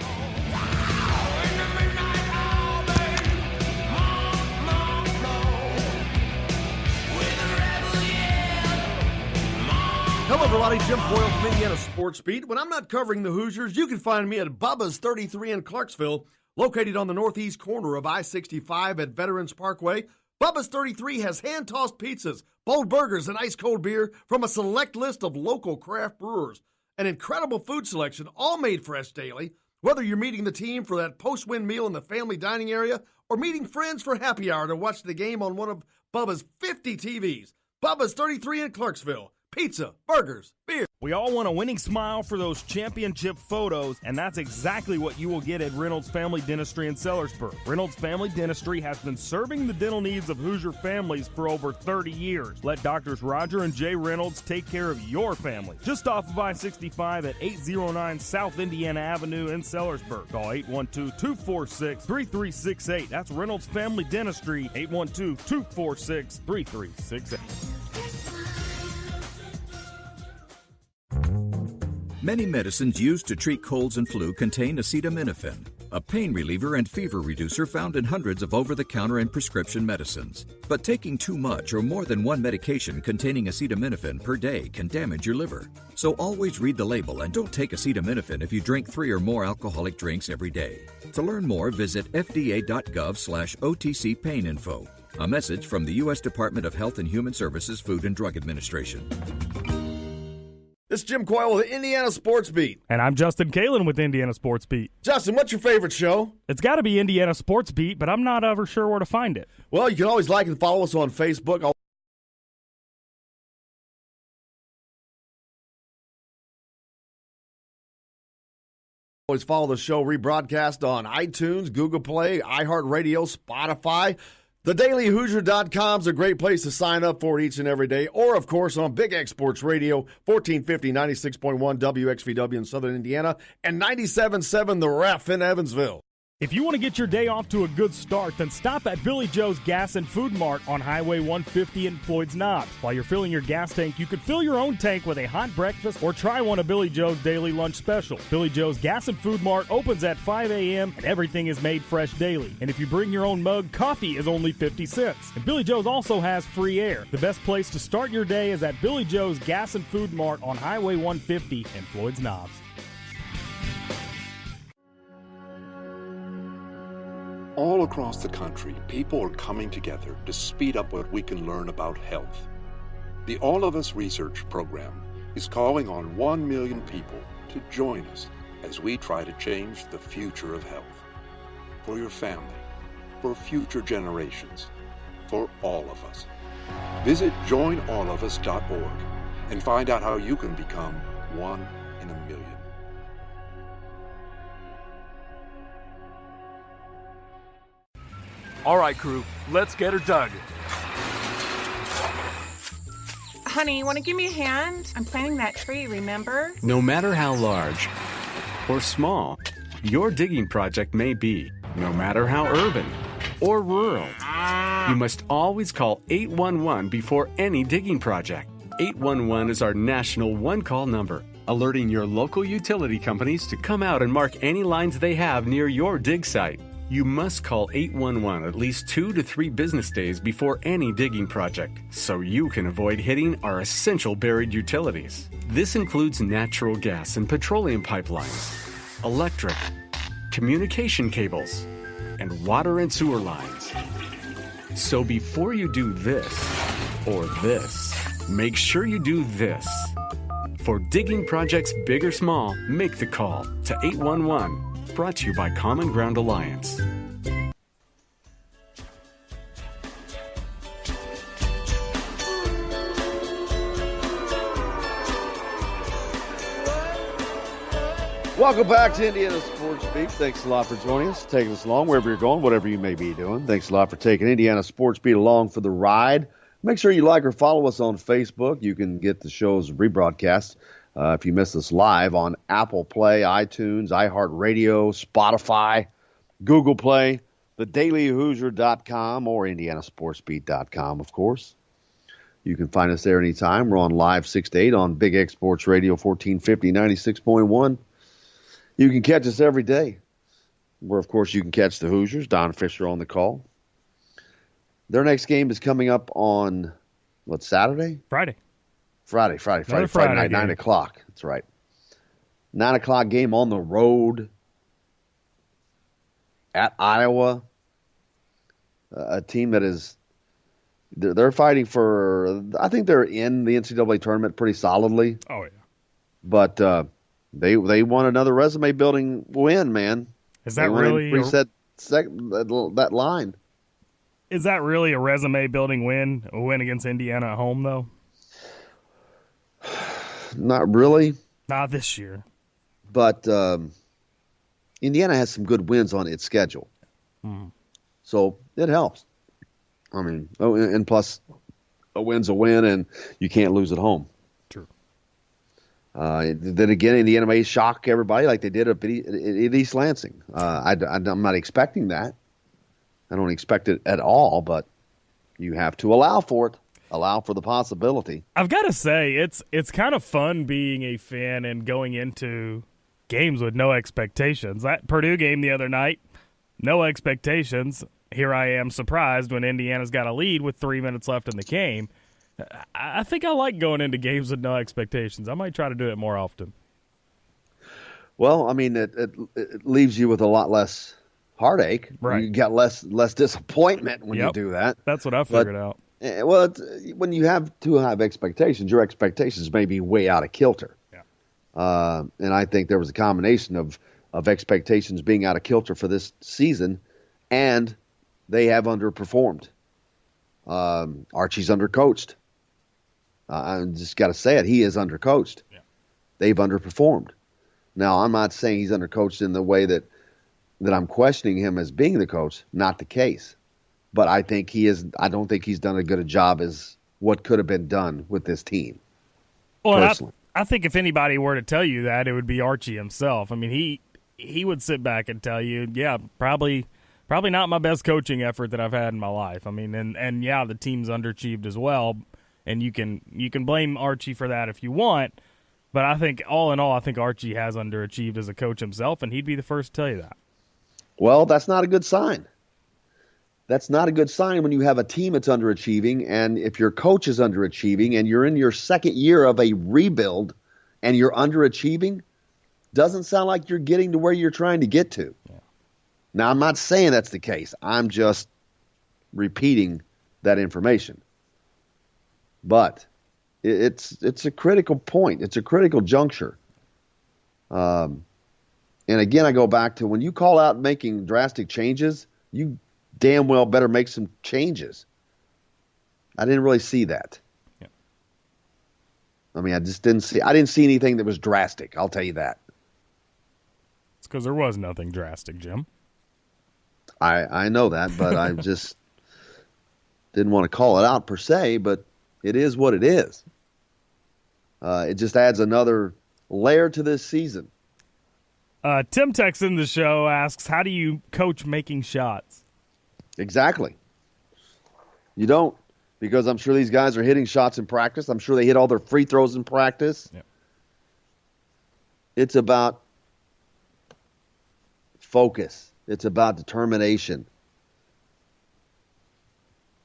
Hello, everybody. Jim Boyle from Indiana Sports Beat. When I'm not covering the Hoosiers, you can find me at Bubba's 33 in Clarksville, located on the northeast corner of I-65 at Veterans Parkway. Bubba's 33 has hand-tossed pizzas, bold burgers, and ice-cold beer from a select list of local craft brewers. An incredible food selection, all made fresh daily. Whether you're meeting the team for that post-win meal in the family dining area or meeting friends for happy hour to watch the game on one of Bubba's 50 TVs. Bubba's 33 in Clarksville. Pizza, burgers, beer. We all want a winning smile for those championship photos, and that's exactly what you will get at Reynolds Family Dentistry in Sellersburg. Reynolds Family Dentistry has been serving the dental needs of Hoosier families for over 30 years. Let Doctors Roger and Jay Reynolds take care of your family. Just off of I-65 at 809 South Indiana Avenue in Sellersburg. Call 812-246-3368. That's Reynolds Family Dentistry, 812-246-3368. Many medicines used to treat colds and flu contain acetaminophen, a pain reliever and fever reducer found in hundreds of over-the-counter and prescription medicines. But taking too much or more than one medication containing acetaminophen per day can damage your liver. So always read the label and don't take acetaminophen if you drink 3 or more alcoholic drinks every day. To learn more, visit fda.gov/OTC pain info. A message from the U.S. Department of Health and Human Services Food and Drug Administration. This is Jim Coyle with Indiana Sports Beat. And I'm Justin Kalen with Indiana Sports Beat. Justin, what's your favorite show? It's got to be Indiana Sports Beat, but I'm not ever sure where to find it. Well, you can always like and follow us on Facebook. Always follow the show rebroadcast on iTunes, Google Play, iHeartRadio, Spotify. TheDailyHoosier.com is a great place to sign up for it each and every day. Or, of course, on Big X Sports Radio, 1450, 96.1 WXVW in Southern Indiana, and 97.7 The Ref in Evansville. If you want to get your day off to a good start, then stop at Billy Joe's Gas and Food Mart on Highway 150 in Floyd's Knobs. While you're filling your gas tank, you could fill your own tank with a hot breakfast or try one of Billy Joe's daily lunch special. Billy Joe's Gas and Food Mart opens at 5 a.m. and everything is made fresh daily. And if you bring your own mug, coffee is only 50 cents. And Billy Joe's also has free air. The best place to start your day is at Billy Joe's Gas and Food Mart on Highway 150 in Floyd's Knobs. All across the country, people are coming together to speed up what we can learn about health. The All of Us Research Program is calling on 1 million people to join us as we try to change the future of health. For your family, for future generations, for all of us. Visit joinallofus.org and find out how you can become 1 in a million. All right, crew, let's get her dug. Honey, want to give me a hand? I'm planting that tree, remember? No matter how large or small your digging project may be, no matter how urban or rural. You must always call 811 before any digging project. 811 is our national one-call number, alerting your local utility companies to come out and mark any lines they have near your dig site. You must call 811 at least 2 to 3 business days before any digging project, so you can avoid hitting our essential buried utilities. This includes natural gas and petroleum pipelines, electric, communication cables, and water and sewer lines. So before you do this or this, make sure you do this. For digging projects big or small, make the call to 811. Brought to you by Common Ground Alliance. Welcome back to Indiana Sports Beat. Thanks a lot for joining us, taking us along wherever you're going, whatever you may be doing. Thanks a lot for taking Indiana Sports Beat along for the ride. Make sure you like or follow us on Facebook. You can get the show's rebroadcast if you miss us live on Apple Play, iTunes, iHeartRadio, Spotify, Google Play, thedailyhoosier.com, or indianasportsbeat.com, of course. You can find us there anytime. We're on live 6 to 8 on Big X Sports Radio 1450, 96.1. You can catch us every day, where, of course, you can catch the Hoosiers. Don Fisher on the call. Their next game is coming up on, what, Saturday? Friday night, 9 o'clock. That's right. 9 o'clock game on the road at Iowa. A team that is, they're fighting for, I think they're in the NCAA tournament pretty solidly. Oh, yeah. But they want another resume building win, man. Is that really that line? Is that really a resume building win? A win against Indiana at home, though? Not really. Not this year. But Indiana has some good wins on its schedule. So it helps. I mean, and plus, a win's a win, and you can't lose at home. True. Then again, Indiana may shock everybody like they did at East Lansing. I'm not expecting that. I don't expect it at all, but you have to allow for it. Allow for the possibility. I've got to say, it's kind of fun being a fan and going into games with no expectations. That Purdue game the other night, no expectations. Here I am surprised when Indiana's got a lead with 3 minutes left in the game. I think I like going into games with no expectations. I might try to do it more often. Well, I mean, it leaves you with a lot less heartache. Right. You got less disappointment when you do that. That's what I figured out. Well, when you have too high of expectations, your expectations may be way out of kilter. Yeah. And I think there was a combination of expectations being out of kilter for this season, and they have underperformed. Archie's undercoached. I just got to say it. He is undercoached. Yeah. They've underperformed. Now, I'm not saying he's undercoached in the way that I'm questioning him as being the coach. Not the case. But I think he is. I don't think he's done as good a job as what could have been done with this team. Well, I think if anybody were to tell you that, it would be Archie himself. I mean, he would sit back and tell you, yeah, probably not my best coaching effort that I've had in my life. I mean, and yeah, the team's underachieved as well, and you can blame Archie for that if you want. But I think all in all, I think Archie has underachieved as a coach himself, and he'd be the first to tell you that. Well, that's not a good sign. That's not a good sign when you have a team that's underachieving, and if your coach is underachieving and you're in your second year of a rebuild and you're underachieving, doesn't sound like you're getting to where you're trying to get to. Yeah. Now, I'm not saying that's the case. I'm just repeating that information. But it's a critical point. It's a critical juncture. And again, I go back to when you call out making drastic changes, you damn well better make some changes. I didn't really see that. Yeah. I mean, I didn't see anything that was drastic. I'll tell you that. It's because there was nothing drastic, Jim. I know that, but I just didn't want to call it out per se, but it is what it is. It just adds another layer to this season. Tim texts in the show, asks, how do you coach making shots? Exactly. You don't, because I'm sure these guys are hitting shots in practice. I'm sure they hit all their free throws in practice. Yep. It's about focus. It's about determination.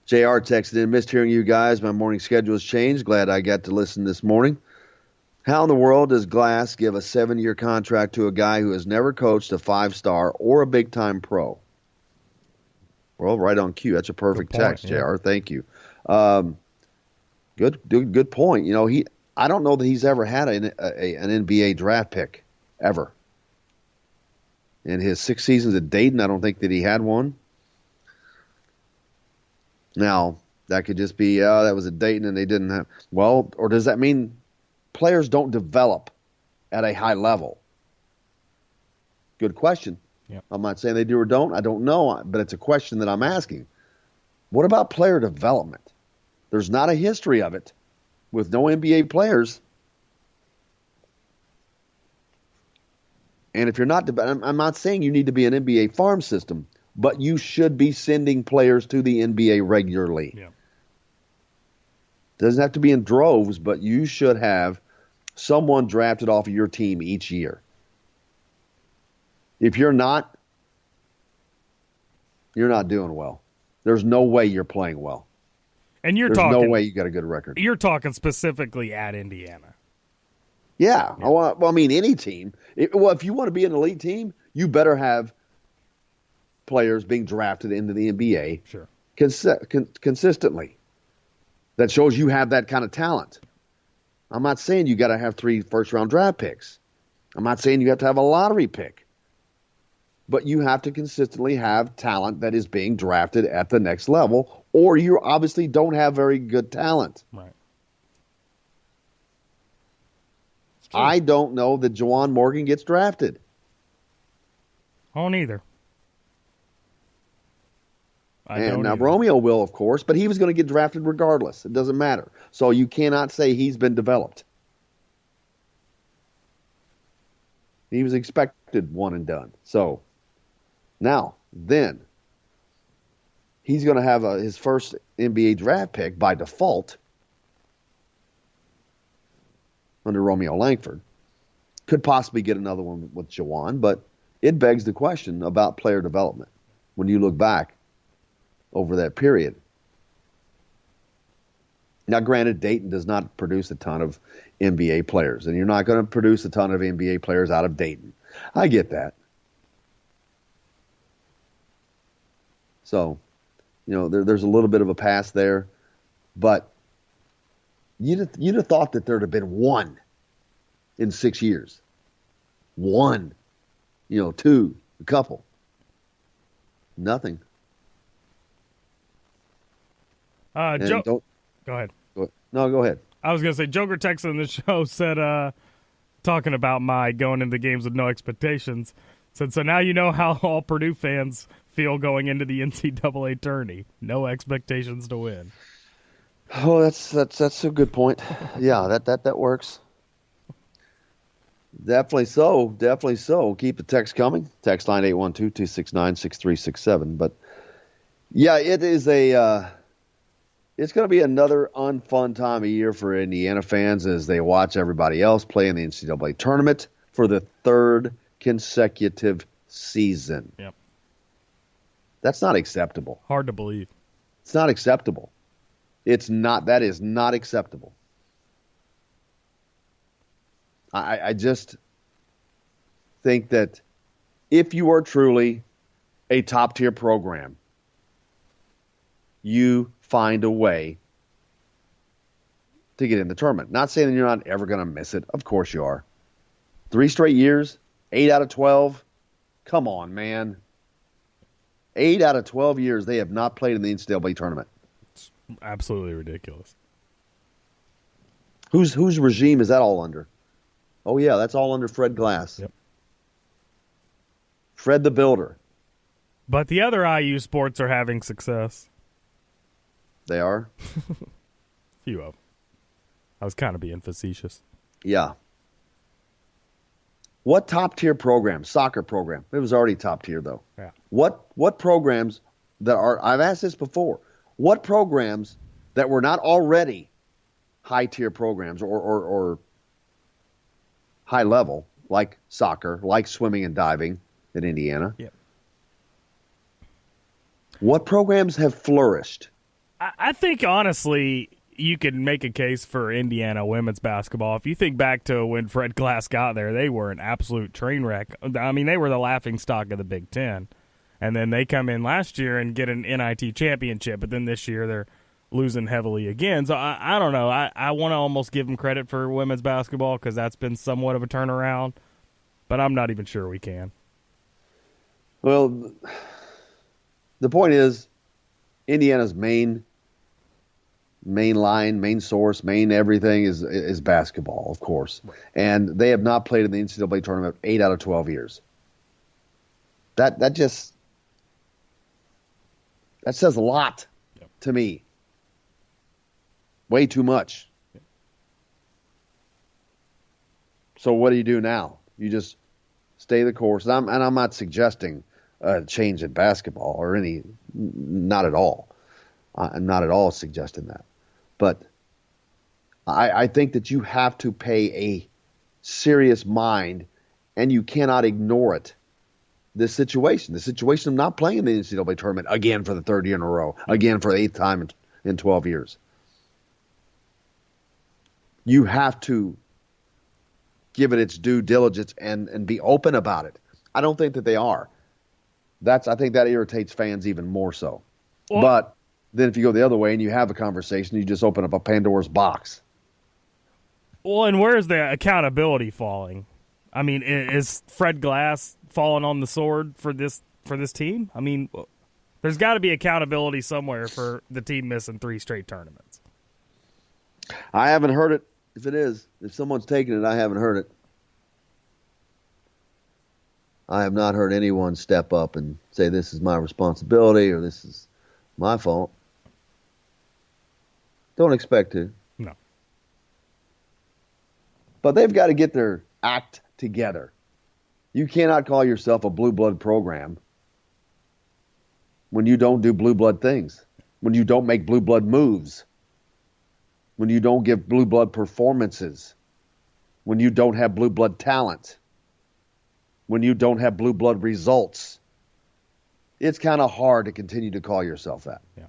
JR texted in, missed hearing you guys. My morning schedule has changed. Glad I got to listen this morning. How in the world does Glass give a 7-year contract to a guy who has never coached a 5-star or a big-time pro? Well, right on cue. That's a perfect text, JR. Thank you. Good point. You know, I don't know that he's ever had an NBA draft pick, ever. In his 6 seasons at Dayton, I don't think that he had one. Now, that could just be, that was at Dayton and they didn't have. Well, or does that mean players don't develop at a high level? Good question. Yep. I'm not saying they do or don't. I don't know, but it's a question that I'm asking. What about player development? There's not a history of it with no NBA players. And if you're not, I'm not saying you need to be an NBA farm system, but you should be sending players to the NBA regularly. Yeah. Doesn't have to be in droves, but you should have someone drafted off of your team each year. If you're not doing well. There's no way you're playing well. And There's no way you got a good record. You're talking specifically at Indiana. Yeah. Well, I mean, any team. If you want to be an elite team, you better have players being drafted into the NBA consistently. That shows you have that kind of talent. I'm not saying you got to have 3 first-round draft picks. I'm not saying you have to have a lottery pick. But you have to consistently have talent that is being drafted at the next level, or you obviously don't have very good talent. Right. I don't know that Juwan Morgan gets drafted. I don't either. Now Romeo will, of course, but he was going to get drafted regardless. It doesn't matter. So you cannot say he's been developed. He was expected one and done. So now, then, he's going to have his first NBA draft pick by default under Romeo Langford. Could possibly get another one with Juwan, but it begs the question about player development when you look back over that period. Now, granted, Dayton does not produce a ton of NBA players, and you're not going to produce a ton of NBA players out of Dayton. I get that. So, there's a little bit of a pass there, but you'd have thought that there'd have been one in 6 years. One, 2, a couple. Nothing. Go ahead. No, go ahead. I was going to say, Joker texted in the show said, talking about my going into games with no expectations, said, so now you know how all Purdue fans feel going into the NCAA tourney. No expectations to win. Oh, that's a good point. Yeah, that works. Definitely so. Definitely so. Keep the text coming. Text line 812-269-6367. But yeah, it is it's going to be another unfun time of year for Indiana fans as they watch everybody else play in the NCAA tournament for the 3rd consecutive season. Yep. That's not acceptable. Hard to believe. It's not acceptable. That is not acceptable. I just think that if you are truly a top-tier program, you find a way to get in the tournament. Not saying that you're not ever going to miss it. Of course you are. 3 straight years, 8 out of 12. Come on, man. 8 out of 12 years they have not played in the NCAA tournament. It's absolutely ridiculous. Whose regime is that all under? Oh, yeah, that's all under Fred Glass. Yep. Fred the Builder. But the other IU sports are having success. They are? Few of them. I was kind of being facetious. Yeah. What top-tier program, soccer program, it was already top-tier though. Yeah. What programs that are, I've asked this before, what programs that were not already high-tier programs or high level, like soccer, like swimming and diving at Indiana? Yep. What programs have flourished? I think, honestly, you could make a case for Indiana women's basketball. If you think back to when Fred Glass got there, they were an absolute train wreck. I mean, they were the laughing stock of the Big Ten. And then they come in last year and get an NIT championship, but then this year they're losing heavily again. So I don't know. I want to almost give them credit for women's basketball because that's been somewhat of a turnaround, but I'm not even sure we can. Well, the point is Indiana's main line, main source, main everything is basketball, of course. And they have not played in the NCAA tournament 8 out of 12 years. That says a lot to me. Way too much. So what do you do now? You just stay the course. And I'm not suggesting a change in basketball or not at all. I'm not at all suggesting that. But I think that you have to pay a serious mind, and you cannot ignore it. The situation of not playing in the NCAA tournament again for the third year in a row, again for the 8th time in 12 years. You have to give it its due diligence and be open about it. I don't think that they are. I think that irritates fans even more so. Well, but then if you go the other way and you have a conversation, you just open up a Pandora's box. Well, and where's the accountability falling? I mean, is Fred Glass falling on the sword for this team? I mean, there's got to be accountability somewhere for the team missing 3 straight tournaments. I haven't heard it. If someone's taking it, I haven't heard it. I have not heard anyone step up and say this is my responsibility or this is my fault. Don't expect to. No. But they've got to get their act together. You cannot call yourself a blue blood program when you don't do blue blood things, when you don't make blue blood moves, when you don't give blue blood performances, when you don't have blue blood talent, when you don't have blue blood results. It's kind of hard to continue to call yourself that. Yeah.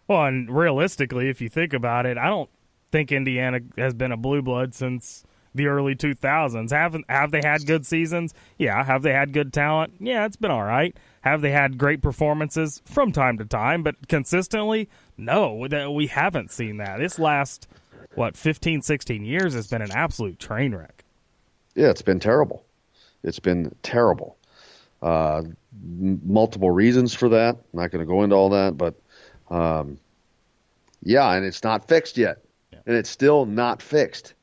Well, and realistically, if you think about it, I don't think Indiana has been a blue blood since the early 2000s. Have they had good seasons? Yeah. Have they had good talent? Yeah, it's been all right. Have they had great performances from time to time, but consistently? No, we haven't seen that. This last, 15, 16 years has been an absolute train wreck. Yeah, it's been terrible. It's been terrible. Multiple reasons for that. I'm not going to go into all that, but yeah, and it's not fixed yet. Yeah. And it's still not fixed.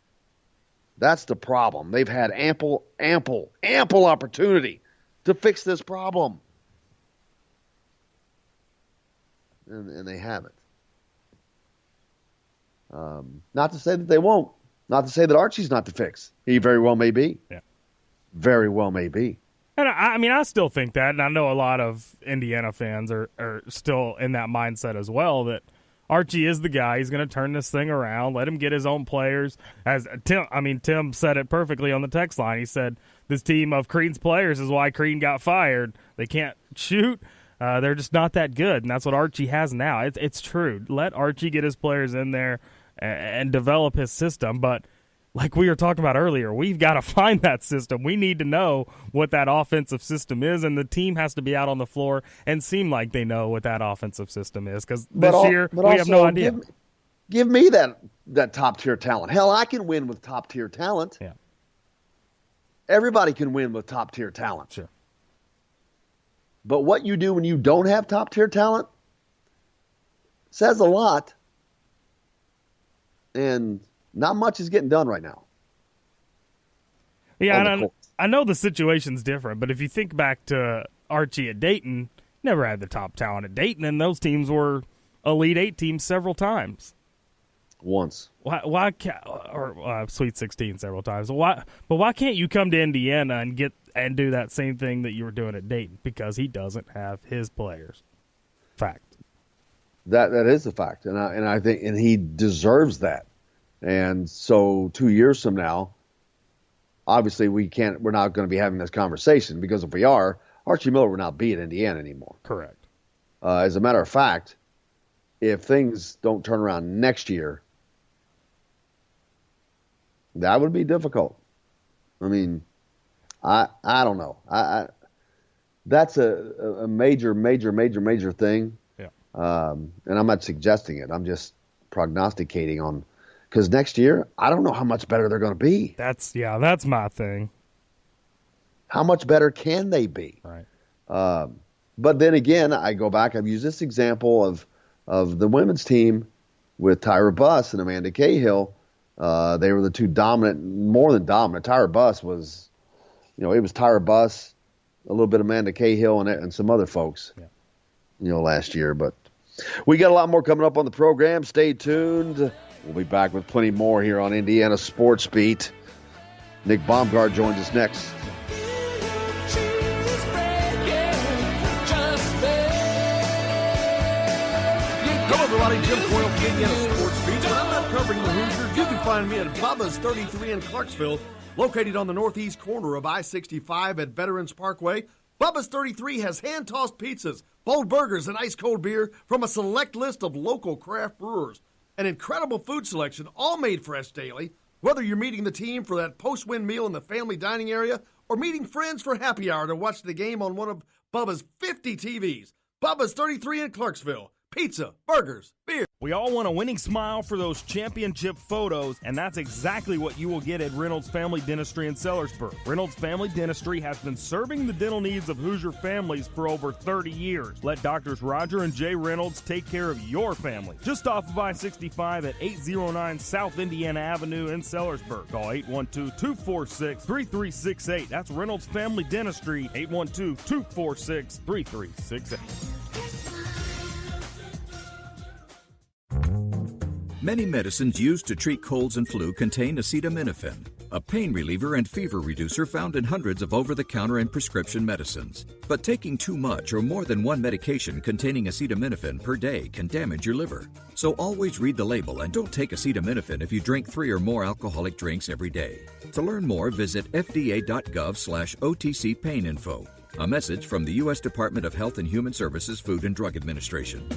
That's the problem. They've had ample opportunity to fix this problem. And they haven't. Not to say that they won't. Not to say that Archie's not to fix. He very well may be. Yeah. Very well may be. And I still think that, and I know a lot of Indiana fans are still in that mindset as well, that Archie is the guy. He's going to turn this thing around, let him get his own players. As Tim said it perfectly on the text line. He said, this team of Crean's players is why Crean got fired. They can't shoot. They're just not that good, and that's what Archie has now. It's true. Let Archie get his players in there and develop his system, but like we were talking about earlier, we've got to find that system. We need to know what that offensive system is, and the team has to be out on the floor and seem like they know what that offensive system is, because this year we have no idea. Give me that top-tier talent. Hell, I can win with top-tier talent. Yeah. Everybody can win with top-tier talent. Sure. But what you do when you don't have top-tier talent says a lot, and not much is getting done right now. Yeah, and I know the situation's different, but if you think back to Archie at Dayton, never had the top talent at Dayton, and those teams were Elite Eight teams several times. Once. Why can't, or Sweet 16 several times. Why can't you come to Indiana and do that same thing that you were doing at Dayton? Because he doesn't have his players. Fact. That is a fact, and I think he deserves that. And so 2 years from now, obviously we're not going to be having this conversation, because if we are, Archie Miller would not be at Indiana anymore. Correct. As a matter of fact, if things don't turn around next year, that would be difficult. I mean, I don't know. That's a major thing. Yeah. And I'm not suggesting it. I'm just prognosticating on, because next year I don't know how much better they're going to be. That's my thing. How much better can they be? Right. But then again, I go back. I've used this example of the women's team with Tyra Buss and Amanda Cahill. They were the two more than dominant. Tyra Buss was, it was Tyra Buss, a little bit of Amanda Cahill, and some other folks, last year. But we got a lot more coming up on the program. Stay tuned. We'll be back with plenty more here on Indiana Sports Beat. Nick Baumgart joins us next. Hello, everybody. Jim Coyle from Indiana Sports Beat. When I'm not covering the Hoosiers, you can find me at Bubba's 33 in Clarksville, located on the northeast corner of I-65 at Veterans Parkway. Bubba's 33 has hand-tossed pizzas, bold burgers, and ice-cold beer from a select list of local craft brewers. An incredible food selection, all made fresh daily. Whether you're meeting the team for that post-win meal in the family dining area or meeting friends for happy hour to watch the game on one of Bubba's 50 TVs. Bubba's 33 in Clarksville. Pizza, burgers, beer. We all want a winning smile for those championship photos, and that's exactly what you will get at Reynolds Family Dentistry in Sellersburg. Reynolds Family Dentistry has been serving the dental needs of Hoosier families for over 30 years. Let Doctors Roger and Jay Reynolds take care of your family. Just off of I-65 at 809 South Indiana Avenue in Sellersburg. Call 812-246-3368. That's Reynolds Family Dentistry, 812-246-3368. Many medicines used to treat colds and flu contain acetaminophen, a pain reliever and fever reducer found in hundreds of over-the-counter and prescription medicines. But taking too much or more than one medication containing acetaminophen per day can damage your liver. So always read the label and don't take acetaminophen if you drink 3 or more alcoholic drinks every day. To learn more, visit fda.gov/OTC pain info. A message from the U.S. Department of Health and Human Services Food and Drug Administration.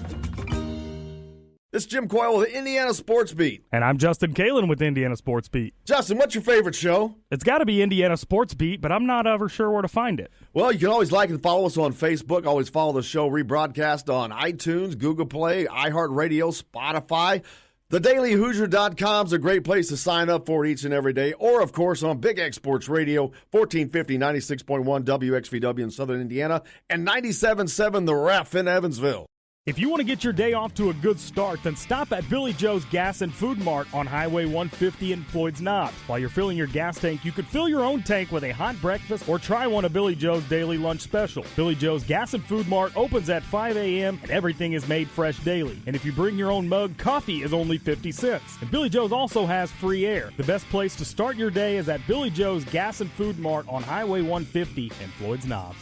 This is Jim Coyle with Indiana Sports Beat. And I'm Justin Kalen with Indiana Sports Beat. Justin, what's your favorite show? It's got to be Indiana Sports Beat, but I'm not ever sure where to find it. Well, you can always like and follow us on Facebook. Always follow the show rebroadcast on iTunes, Google Play, iHeartRadio, Spotify. TheDailyHoosier.com is a great place to sign up for it each and every day. Or, of course, on Big X Sports Radio, 1450, 96.1 WXVW in Southern Indiana, and 97.7 The Ref in Evansville. If you want to get your day off to a good start, then stop at Billy Joe's Gas and Food Mart on Highway 150 in Floyd's Knobs. While you're filling your gas tank, you could fill your own tank with a hot breakfast or try one of Billy Joe's daily lunch special. Billy Joe's Gas and Food Mart opens at 5 a.m. and everything is made fresh daily. And if you bring your own mug, coffee is only 50 cents. And Billy Joe's also has free air. The best place to start your day is at Billy Joe's Gas and Food Mart on Highway 150 in Floyd's Knobs.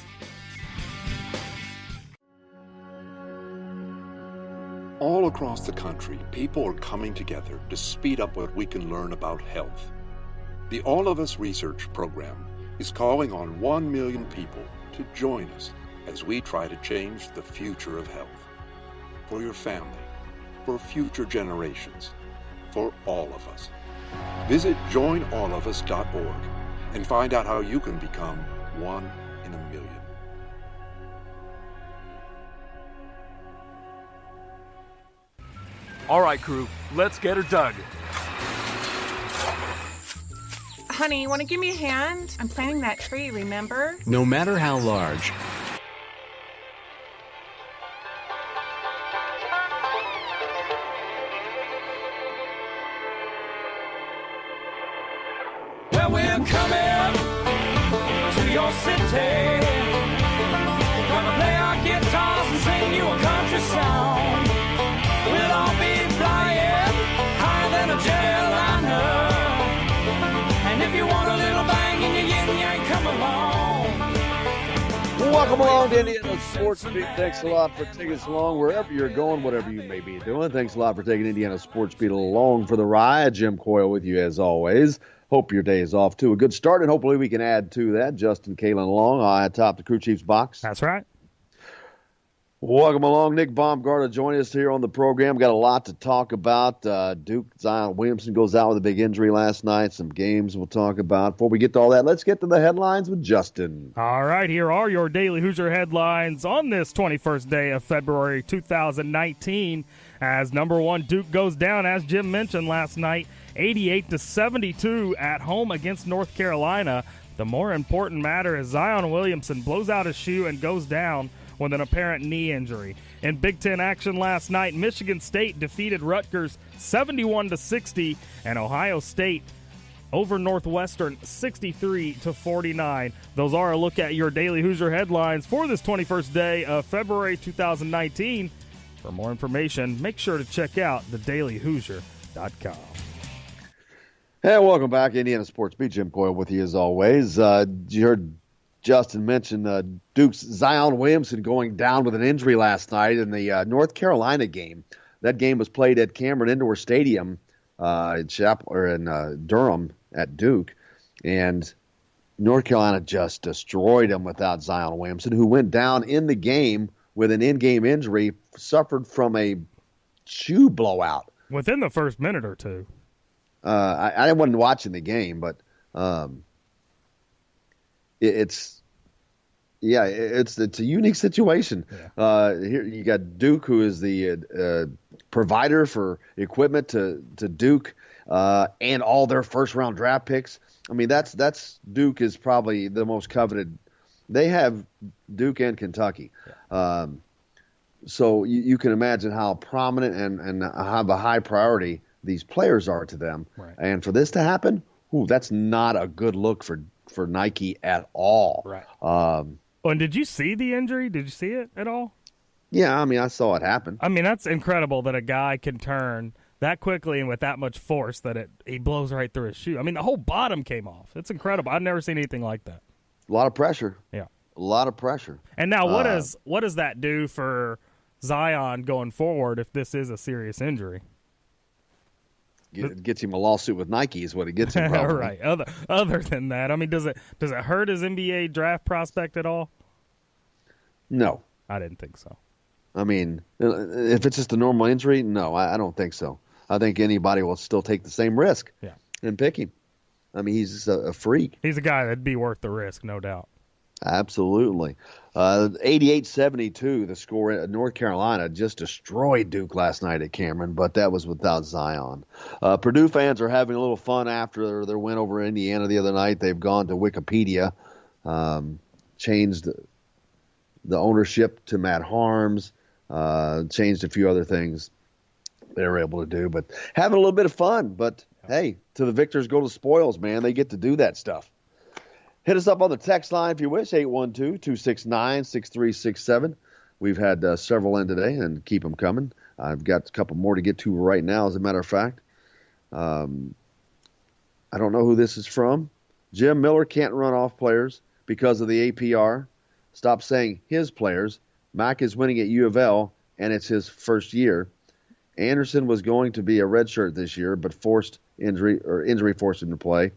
All across the country, people are coming together to speed up what we can learn about health. The All of Us Research Program is calling on 1 million people to join us as we try to change the future of health. For your family, for future generations, for all of us. Visit joinallofus.org and find out how you can become 1 in a million. All right, crew, let's get her dug. Honey, you want to give me a hand? I'm planting that tree, remember? No matter how large Well, we're coming to your city. Gonna play our guitars and sing you a country song. We'll all be flying higher Welcome along to Indiana Sports Beat. Thanks a lot for taking us along wherever you're going, whatever you may be doing. Thanks a lot for taking Indiana Sports Beat along for the ride. Jim Coyle with you as always. Hope your day is off to a good start, and hopefully we can add to that. Justin Kalen along atop the crew chief's box. That's right. Welcome along. Nick Baumgartner joining us here on the program. Got a lot to talk about. Duke Zion Williamson goes out with a big injury last night. Some games we'll talk about. Before we get to all that, let's get to the headlines with Justin. All right, here are your Daily Hoosier headlines on this 21st day of February 2019. As number one, Duke goes down, as Jim mentioned last night, 88-72 at home against North Carolina. The more important matter is Zion Williamson blows out his shoe and goes down with an apparent knee injury. In Big Ten action last night, Michigan State defeated Rutgers 71-60, and Ohio State over Northwestern 63-49. Those are a look at your Daily Hoosier headlines for this 21st day of February 2019. For more information, make sure to check out thedailyhoosier.com. Hey, welcome back, Indiana Sports Beat. Jim Coyle with you as always. You heard Justin mentioned Duke's Zion Williamson going down with an injury last night in the North Carolina game. That game was played at Cameron Indoor Stadium in Durham at Duke, and North Carolina just destroyed him without Zion Williamson, who went down in the game with an in-game injury, suffered from a shoe blowout within the first minute or two. I wasn't watching the game, but it's a unique situation. Yeah. Here you got Duke, who is the provider for equipment to Duke and all their first round draft picks. I mean, that's Duke is probably the most coveted. They have Duke and Kentucky. Yeah. So you can imagine how prominent and have a high priority these players are to them. Right. And for this to happen, that's not a good look for Nike at all. Right. And did you see the injury? Did you see it at all? Yeah, I mean, I saw it happen. I mean, that's incredible that a guy can turn that quickly and with that much force that he blows right through his shoe. I mean, the whole bottom came off. It's incredible. I've never seen anything like that. A lot of pressure. Yeah. A lot of pressure. And now what does that do for Zion going forward if this is a serious injury? It gets him a lawsuit with Nike is what it gets him probably. Right. Other than that, I mean, does it hurt his NBA draft prospect at all? No. I didn't think so. I mean, if it's just a normal injury, no, I don't think so. I think anybody will still take the same risk and pick him. I mean, he's just a freak. He's a guy that'd be worth the risk, no doubt. Absolutely. 88-72, the score. North Carolina just destroyed Duke last night at Cameron, but that was without Zion. Purdue fans are having a little fun after their win over Indiana the other night. They've gone to Wikipedia, changed the ownership to Matt Harms, changed a few other things they were able to do, but having a little bit of fun. But, hey, to the victors go the spoils, man. They get to do that stuff. Hit us up on the text line if you wish, 812-269-6367. We've had several in today, and keep them coming. I've got a couple more to get to right now, as a matter of fact. I don't know who this is from. Jim Miller can't run off players because of the APR. Stop saying his players. Mack is winning at U of L, and it's his first year. Anderson was going to be a redshirt this year, but injury forced him to play.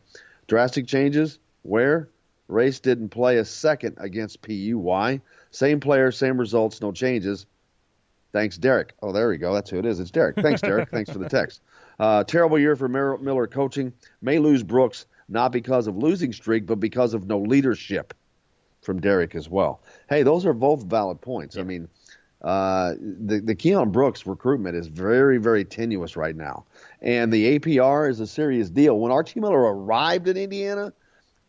Drastic changes? Where? Race didn't play a second against PU. Why? Same player, same results, no changes. Thanks, Derek. Oh, there we go. That's who it is. It's Derek. Thanks, Derek. Thanks for the text. Terrible year for Miller coaching. May lose Brooks, not because of losing streak, but because of no leadership, from Derek as well. Hey, those are both valid points. Yeah. I mean, the Keon Brooks recruitment is very, very tenuous right now. And the APR is a serious deal. When Archie Miller arrived in Indiana,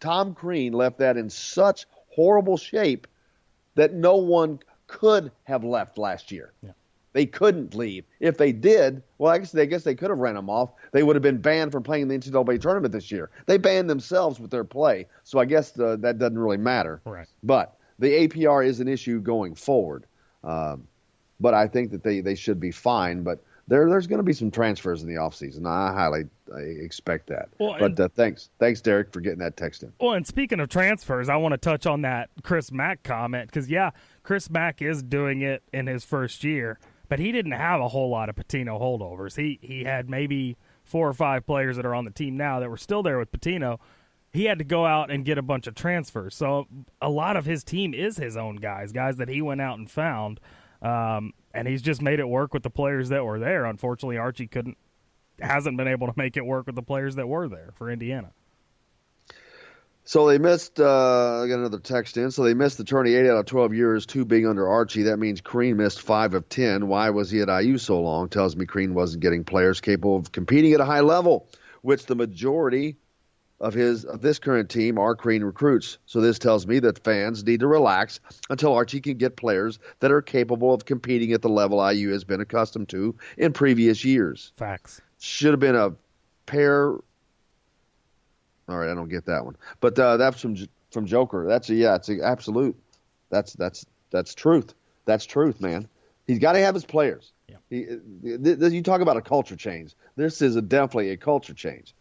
Tom Crean left that in such horrible shape that no one could have left last year. Yeah. They couldn't leave. If they did, well, I guess they could have ran them off. They would have been banned from playing in the NCAA tournament this year. They banned themselves with their play, so I guess that doesn't really matter. Right. But the APR is an issue going forward. But I think that they should be fine. But there's going to be some transfers in the offseason. I expect that. Well, but thanks, Derek, for getting that text in. Well, and speaking of transfers, I want to touch on that Chris Mack comment because, Chris Mack is doing it in his first year, but he didn't have a whole lot of Patino holdovers. He had maybe 4 or 5 players that are on the team now that were still there with Patino. He had to go out and get a bunch of transfers. So a lot of his team is his own guys that he went out and found. And he's just made it work with the players that were there. Unfortunately, Archie hasn't been able to make it work with the players that were there for Indiana. So they missed, I got another text in. So they missed the tourney 8 out of 12 years, 2 being under Archie. That means Crean missed 5 of 10. Why was he at IU so long? Tells me Crean wasn't getting players capable of competing at a high level, which the majority of this current team are Crean recruits. So this tells me that fans need to relax until Archie can get players that are capable of competing at the level IU has been accustomed to in previous years. Facts. Should have been a pair. All right, I don't get that one. But that's from Joker. It's a absolute. That's truth. That's truth, man. He's got to have his players. Yeah. You talk about a culture change. This is definitely a culture change.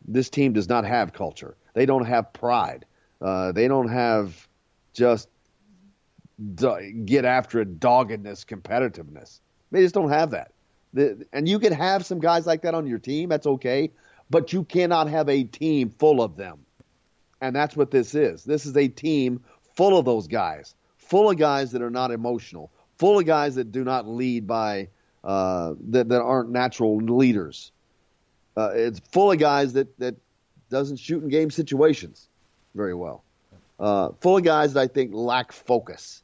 This team does not have culture. They don't have pride. They don't have just get after it, doggedness, competitiveness. They just don't have that. And you can have some guys like that on your team. That's okay. But you cannot have a team full of them. And that's what this is. This is a team full of those guys, full of guys that are not emotional, full of guys that do not lead by that aren't natural leaders. It's full of guys that doesn't shoot in game situations very well. Full of guys that I think lack focus.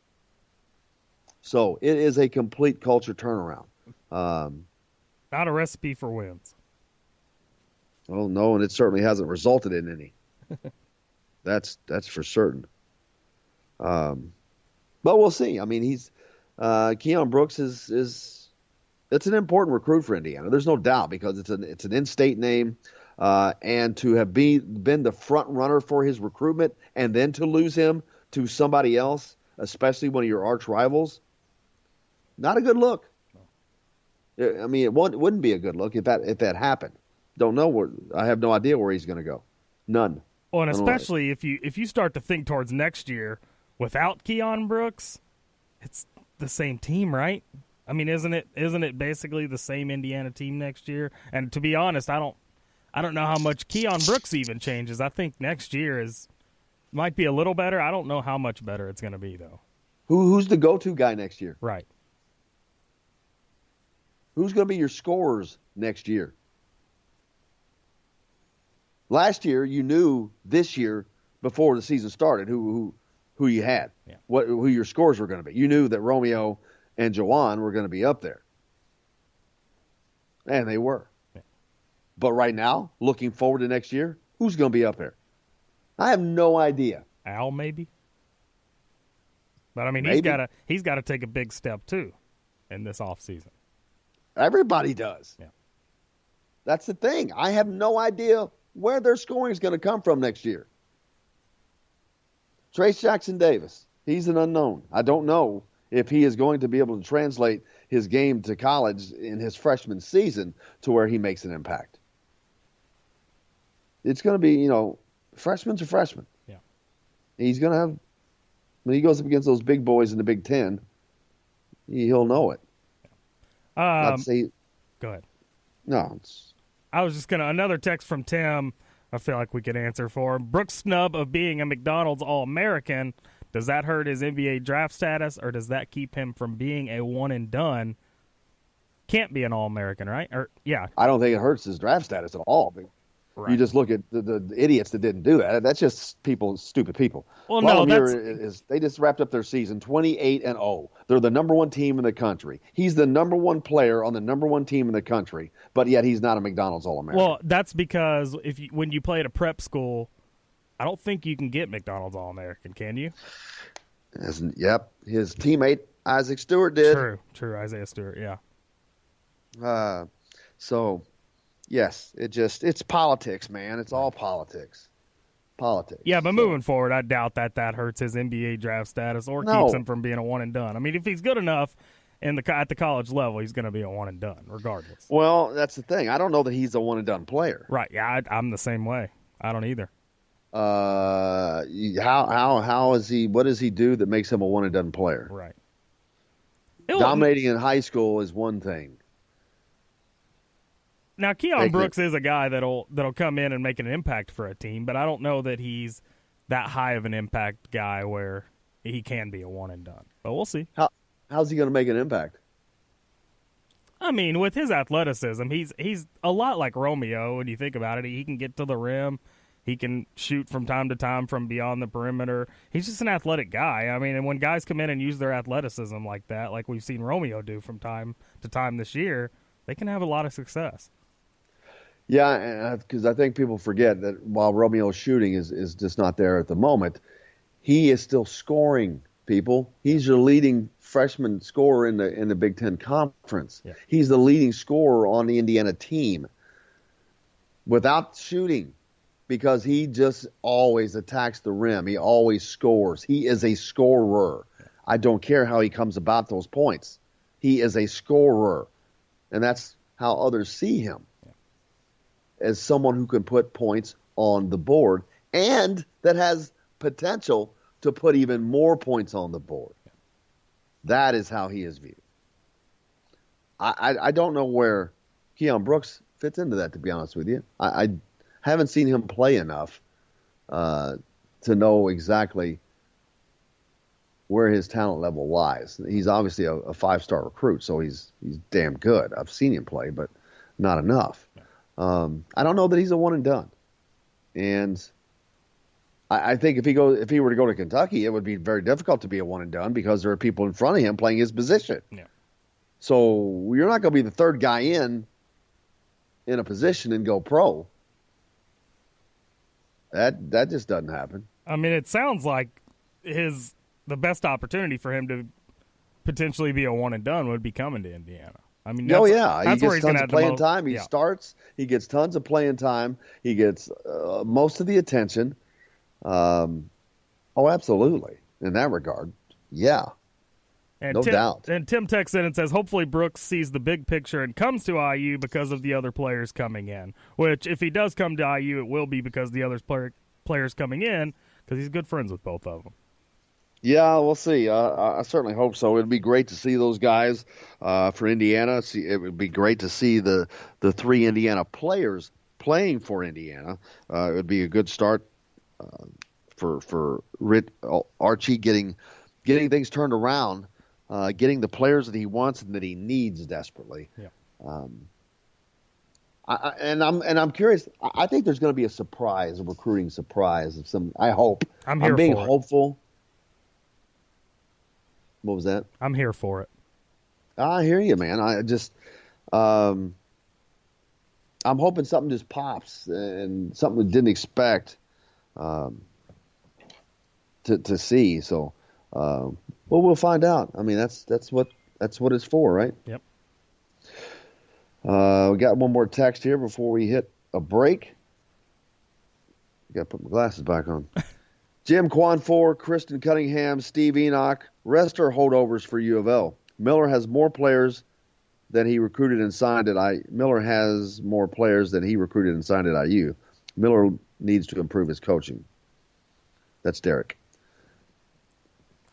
So it is a complete culture turnaround. Not a recipe for wins. Well, no, and it certainly hasn't resulted in any. That's for certain. But we'll see. I mean, Keon Brooks is it's an important recruit for Indiana. There's no doubt because it's an in-state name, and to have been the front runner for his recruitment and then to lose him to somebody else, especially one of your arch rivals, not a good look. I mean, it wouldn't be a good look if that happened. Don't know I have no idea where he's going to go. None. Well, and especially if you start to think towards next year without Keon Brooks, it's the same team, right? I mean, isn't it basically the same Indiana team next year? And to be honest, I don't know how much Keon Brooks even changes. I think next year might be a little better. I don't know how much better it's going to be though. Who's the go-to guy next year? Right. Who's going to be your scorers next year? Last year, you knew this year before the season started who you had, who your scores were going to be. You knew that Romeo and Jawan were going to be up there, and they were. Yeah. But right now, looking forward to next year, who's going to be up there? I have no idea. Al, maybe. But I mean, maybe. he's got to take a big step too in this offseason. Everybody does. Yeah. That's the thing. I have no idea where their scoring is going to come from next year. Trace Jackson Davis, he's an unknown. I don't know if he is going to be able to translate his game to college in his freshman season to where he makes an impact. It's going to be, freshman's a freshman. Yeah. He's going to have, when he goes up against those big boys in the Big Ten, he'll know it. Go ahead. No, I was just another text from Tim. I feel like we could answer for him. Brooks' snub of being a McDonald's All-American, does that hurt his NBA draft status, or does that keep him from being a one-and-done? Can't be an All-American, right? I don't think it hurts his draft status at all. Right. You just look at the idiots that didn't do that. That's just stupid people. Well, no, they just wrapped up their season 28-0. They're the number one team in the country. He's the number one player on the number one team in the country, but yet he's not a McDonald's All-American. Well, that's because when you play at a prep school, I don't think you can get McDonald's All-American, can you? Yep. His teammate, Isaac Stewart, did. True. Isaiah Stewart, yeah. So... yes, it's politics, man. It's all politics. Politics. Yeah, but moving forward, I doubt that hurts his NBA draft status or keeps him from being a one and done. I mean, if he's good enough at the college level, he's going to be a one and done, regardless. Well, that's the thing. I don't know that he's a one and done player. Right? Yeah, I'm the same way. I don't either. How is he? What does he do that makes him a one and done player? Right. Dominating in high school is one thing. Now, Keon Brooks is a guy that'll come in and make an impact for a team, but I don't know that he's that high of an impact guy where he can be a one and done. But we'll see. How's he going to make an impact? I mean, with his athleticism, he's a lot like Romeo. When you think about it, he can get to the rim. He can shoot from time to time from beyond the perimeter. He's just an athletic guy. I mean, and when guys come in and use their athleticism like that, like we've seen Romeo do from time to time this year, they can have a lot of success. Yeah, because I think people forget that while Romeo's shooting is just not there at the moment, he is still scoring, people. He's your leading freshman scorer in the Big Ten Conference. Yeah. He's the leading scorer on the Indiana team without shooting, because he just always attacks the rim. He always scores. He is a scorer. I don't care how he comes about those points. He is a scorer, and that's how others see him, as someone who can put points on the board and that has potential to put even more points on the board. That is how he is viewed. I don't know where Keon Brooks fits into that, to be honest with you. I haven't seen him play enough to know exactly where his talent level lies. He's obviously a five-star recruit, so he's damn good. I've seen him play, but not enough. I don't know that he's a one and done. And I think if he were to go to Kentucky, it would be very difficult to be a one and done, because there are people in front of him playing his position. Yeah. So you're not going to be the third guy in a position and go pro. That just doesn't happen. I mean, it sounds like the best opportunity for him to potentially be a one and done would be coming to Indiana. I mean, that's he gets where he's tons of playing most time. He starts. He gets tons of playing time. He gets most of the attention. Absolutely. In that regard, yeah. And no doubt. And Tim texts in and says, hopefully Brooks sees the big picture and comes to IU because of the other players coming in. Which, if he does come to IU, it will be because the other players coming in, because he's good friends with both of them. Yeah, we'll see. I certainly hope so. It'd be great to see those guys for Indiana. It would be great to see the three Indiana players playing for Indiana. It would be a good start for Archie getting things turned around, getting the players that he wants and that he needs desperately. Yeah. I'm curious. I think there's going to be a recruiting surprise of some. I hope. I'm here being for it. hopeful. What was that? I'm here for it. I hear you, man. I just, I'm hoping something just pops and something we didn't expect to see. So, well, we'll find out. I mean, that's what it's for, right? Yep. We got one more text here before we hit a break. Got to put my glasses back on. Jim Quanfor, Kristen Cunningham, Steve Enoch, rest are holdovers for U of L. Miller has more players than he recruited and signed at Miller has more players than he recruited and signed at IU. Miller needs to improve his coaching. That's Derek.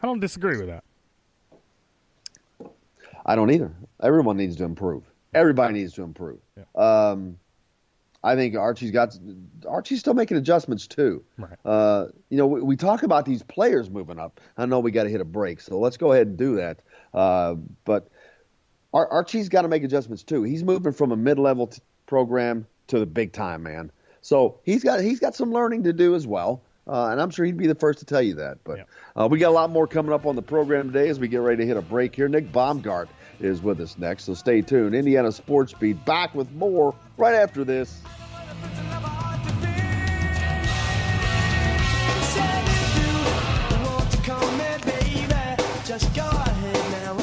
I don't disagree with that. I don't either. Everyone needs to improve. Everybody needs to improve. Yeah. I think Archie's still making adjustments too. Right. We talk about these players moving up. I know we got to hit a break, so let's go ahead and do that. But Archie's got to make adjustments too. He's moving from a mid-level program to the big time, man. So he's got some learning to do as well. And I'm sure he'd be the first to tell you that. But we got a lot more coming up on the program today as we get ready to hit a break here. Nick Baumgart is with us next, so stay tuned. Indiana Sports Beat back with more right after this.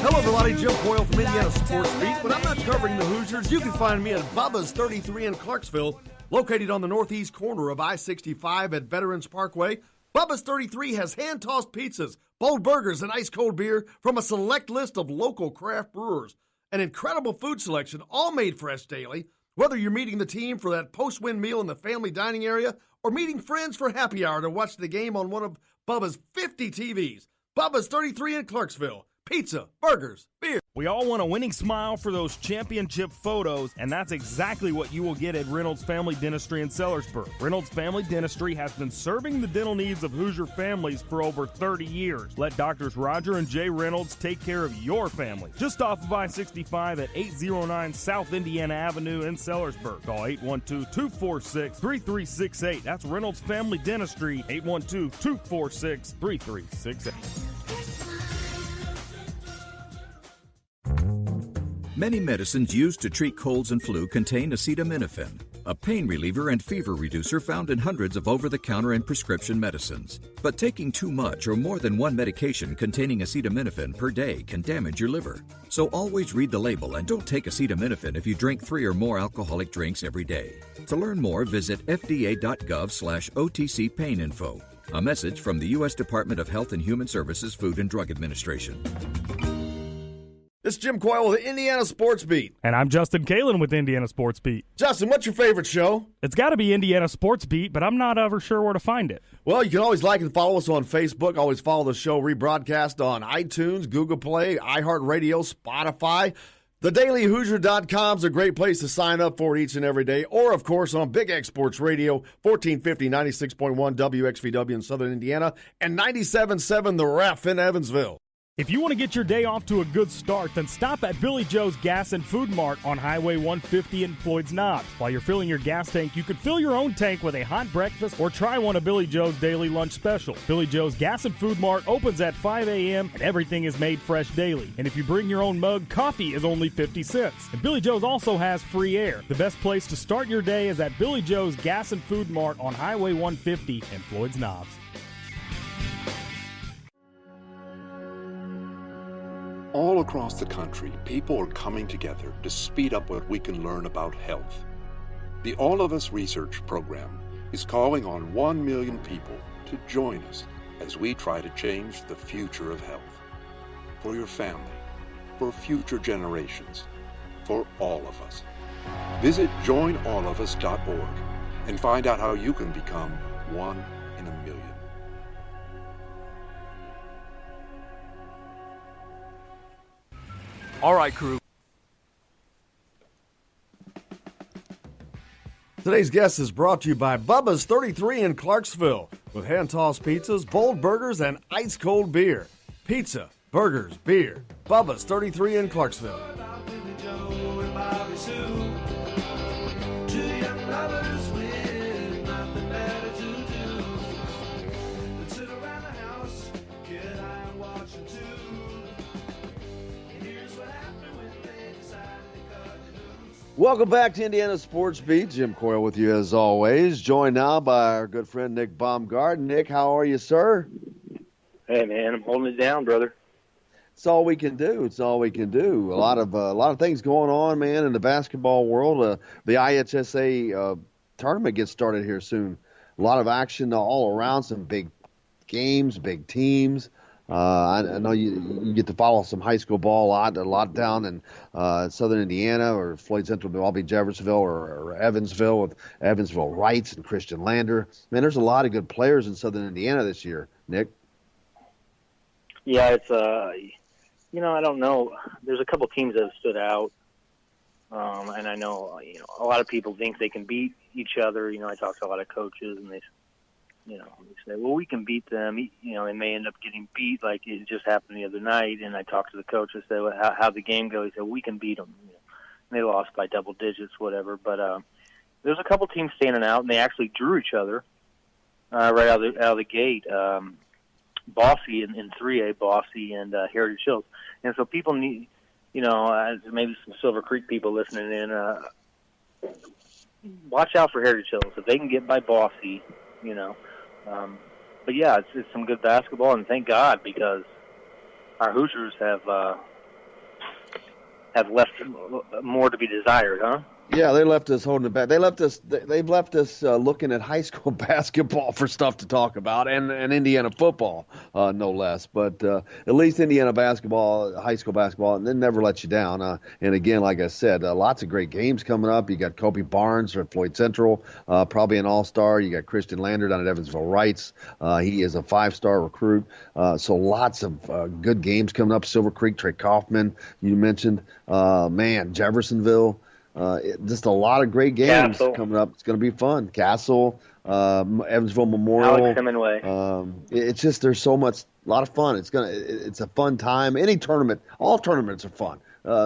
Hello, everybody. Jim Boyle from Indiana Sports Beat. When I'm not covering the Hoosiers, you can find me at Bubba's 33 in Clarksville, located on the northeast corner of I-65 at Veterans Parkway. Bubba's 33 has hand-tossed pizzas, bold burgers, and ice-cold beer from a select list of local craft brewers. An incredible food selection, all made fresh daily. Whether you're meeting the team for that post-win meal in the family dining area or meeting friends for happy hour to watch the game on one of Bubba's 50 TVs, Bubba's 33 in Clarksville. Pizza, burgers, beer. We all want a winning smile for those championship photos, and that's exactly what you will get at Reynolds Family Dentistry in Sellersburg. Reynolds Family Dentistry has been serving the dental needs of Hoosier families for over 30 years. Let Doctors Roger and Jay Reynolds take care of your family. Just off of I-65 at 809 South Indiana Avenue in Sellersburg. Call 812-246-3368. That's Reynolds Family Dentistry, 812-246-3368. Many medicines used to treat colds and flu contain acetaminophen, a pain reliever and fever reducer found in hundreds of over-the-counter and prescription medicines. But taking too much or more than one medication containing acetaminophen per day can damage your liver. So always read the label and don't take acetaminophen if you drink 3 or more alcoholic drinks every day. To learn more, visit fda.gov/OTC pain info. A message from the U.S. Department of Health and Human Services Food and Drug Administration. This is Jim Coyle with the Indiana Sports Beat. And I'm Justin Kalen with Indiana Sports Beat. Justin, what's your favorite show? It's got to be Indiana Sports Beat, but I'm not ever sure where to find it. Well, you can always like and follow us on Facebook. Always follow the show rebroadcast on iTunes, Google Play, iHeartRadio, Spotify. TheDailyHoosier.com is a great place to sign up for it each and every day. Or, of course, on Big X Sports Radio, 1450, 96.1 WXVW in Southern Indiana, and 97.7 The Ref in Evansville. If you want to get your day off to a good start, then stop at Billy Joe's Gas and Food Mart on Highway 150 in Floyd's Knobs. While you're filling your gas tank, you could fill your own tank with a hot breakfast or try one of Billy Joe's daily lunch special. Billy Joe's Gas and Food Mart opens at 5 a.m. and everything is made fresh daily. And if you bring your own mug, coffee is only 50 cents. And Billy Joe's also has free air. The best place to start your day is at Billy Joe's Gas and Food Mart on Highway 150 in Floyd's Knobs. All across the country, people are coming together to speed up what we can learn about health. The All of Us Research Program is calling on 1 million people to join us as we try to change the future of health. For your family, for future generations, for all of us. Visit joinallofus.org and find out how you can become 1 in a million. All right, crew. Today's guest is brought to you by Bubba's 33 in Clarksville with hand-tossed pizzas, bold burgers, and ice-cold beer. Pizza, burgers, beer. Bubba's 33 in Clarksville. Welcome back to Indiana Sports Beat. Jim Coyle with you as always. Joined now by our good friend Nick Baumgart. Nick, how are you, sir? Hey, man, I'm holding it down, brother. It's all we can do. It's all we can do. A lot of things going on, man, in the basketball world. The IHSA tournament gets started here soon. A lot of action all around. Some big games, big teams. I know you get to follow some high school ball a lot down in Southern Indiana or Floyd Central, Albany, Jeffersonville or Evansville with Evansville Wrights and Christian Lander. Man, there's a lot of good players in Southern Indiana this year, Nick. Yeah, it's I don't know. There's a couple teams that have stood out, and I know a lot of people think they can beat each other. I talk to a lot of coaches, and they say, well, we can beat them. They may end up getting beat like it just happened the other night. And I talked to the coach and said, well, how'd the game go? He said, we can beat them. And they lost by double digits, whatever. But there's a couple teams standing out, and they actually drew each other right out of the gate. Bossy in 3A, Bossy and Heritage Hills. And so people need, maybe some Silver Creek people listening in, watch out for Heritage Hills. If they can get by Bossy, but yeah, it's some good basketball, and thank God, because our Hoosiers have left more to be desired, huh? Yeah, they left us holding it back. They've left us looking at high school basketball for stuff to talk about, and Indiana football, no less. But at least Indiana basketball, high school basketball, and they never let you down. And again, like I said, lots of great games coming up. You got Kobe Barnes at Floyd Central, probably an all-star. You got Christian Lander down at Evansville Rights. He is a 5-star recruit. So lots of good games coming up. Silver Creek, Trey Kaufman, you mentioned. Jeffersonville. Just a lot of great games coming up. It's going to be fun. Castle, Evansville Memorial, Alex Hemingway. It's just there's so much, a lot of fun. It's a fun time. Any tournament, all tournaments are fun.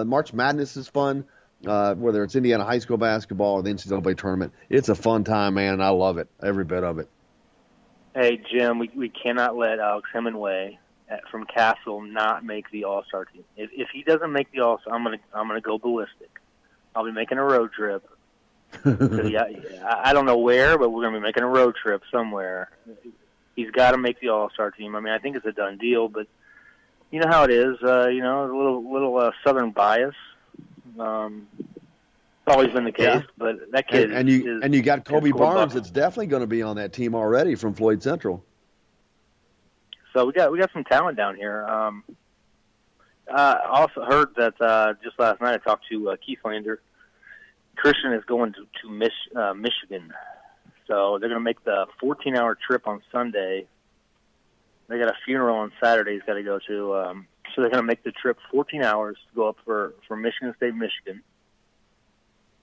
March Madness is fun, whether it's Indiana high school basketball or the NCAA tournament. It's a fun time, man, and I love it, every bit of it. Hey Jim, we cannot let Alex Hemingway from Castle not make the All-Star team. If he doesn't make the All-Star, I'm gonna go ballistic. I'll be making a road trip. I don't know where, but we're going to be making a road trip somewhere. He's got to make the All-Star team. I mean, I think it's a done deal, but you know how it is. A little Southern bias. It's always been the case, but that kid and you got Kobe Barnes that's definitely going to be on that team already from Floyd Central. So we got some talent down here. I also heard that just last night I talked to Keith Lander. Christian is going to Michigan. So they're going to make the 14-hour trip on Sunday. They got a funeral on Saturday he's got to go to. So they're going to make the trip 14 hours to go up for Michigan State, Michigan.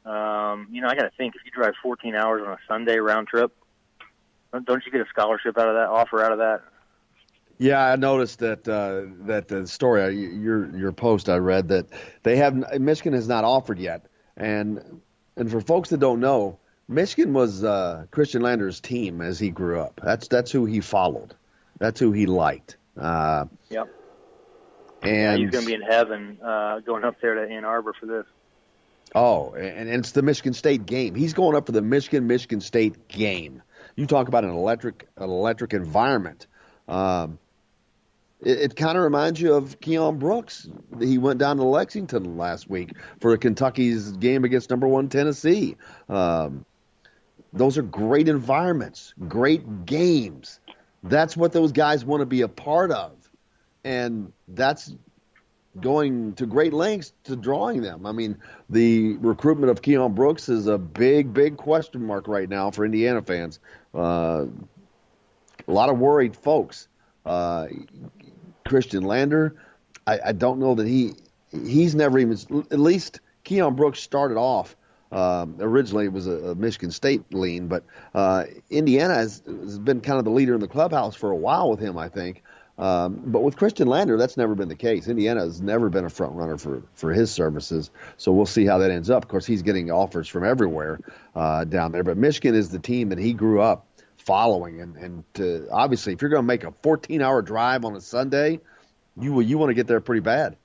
I got to think, if you drive 14 hours on a Sunday round trip, don't you get a scholarship out of that, offer out of that? Yeah, I noticed that the story, your post I read, that Michigan has not offered yet. And for folks that don't know, Michigan was Christian Lander's team as he grew up. That's who he followed. That's who he liked. Yep. And he's going to be in heaven going up there to Ann Arbor for this. Oh, and it's the Michigan State game. He's going up for the Michigan State game. You talk about an electric environment. It kind of reminds you of Keon Brooks. He went down to Lexington last week for Kentucky's game against number 1 Tennessee. Those are great environments, great games. That's what those guys want to be a part of. And that's going to great lengths to drawing them. I mean, the recruitment of Keon Brooks is a big question mark right now for Indiana fans. A lot of worried folks. Christian Lander, I don't know that he's never even, at least Keon Brooks started off, originally it was a Michigan State lean, but Indiana has been kind of the leader in the clubhouse for a while with him, I think. But with Christian Lander, that's never been the case. Indiana has never been a front runner for his services, so we'll see how that ends up. Of course, he's getting offers from everywhere down there, but Michigan is the team that he grew up following, and obviously, if you're going to make a 14-hour drive on a Sunday, you want to get there pretty bad.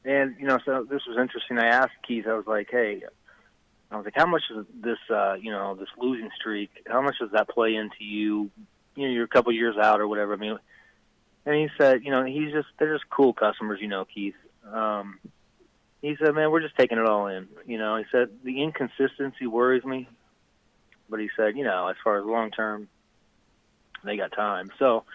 And so this was interesting. I asked Keith. I was like, how much is this, this losing streak? How much does that play into you? You're a couple years out or whatever. I mean, and he said, they're just cool customers, Keith. He said, man, we're just taking it all in. He said the inconsistency worries me. But he said, as far as long term, they got time. So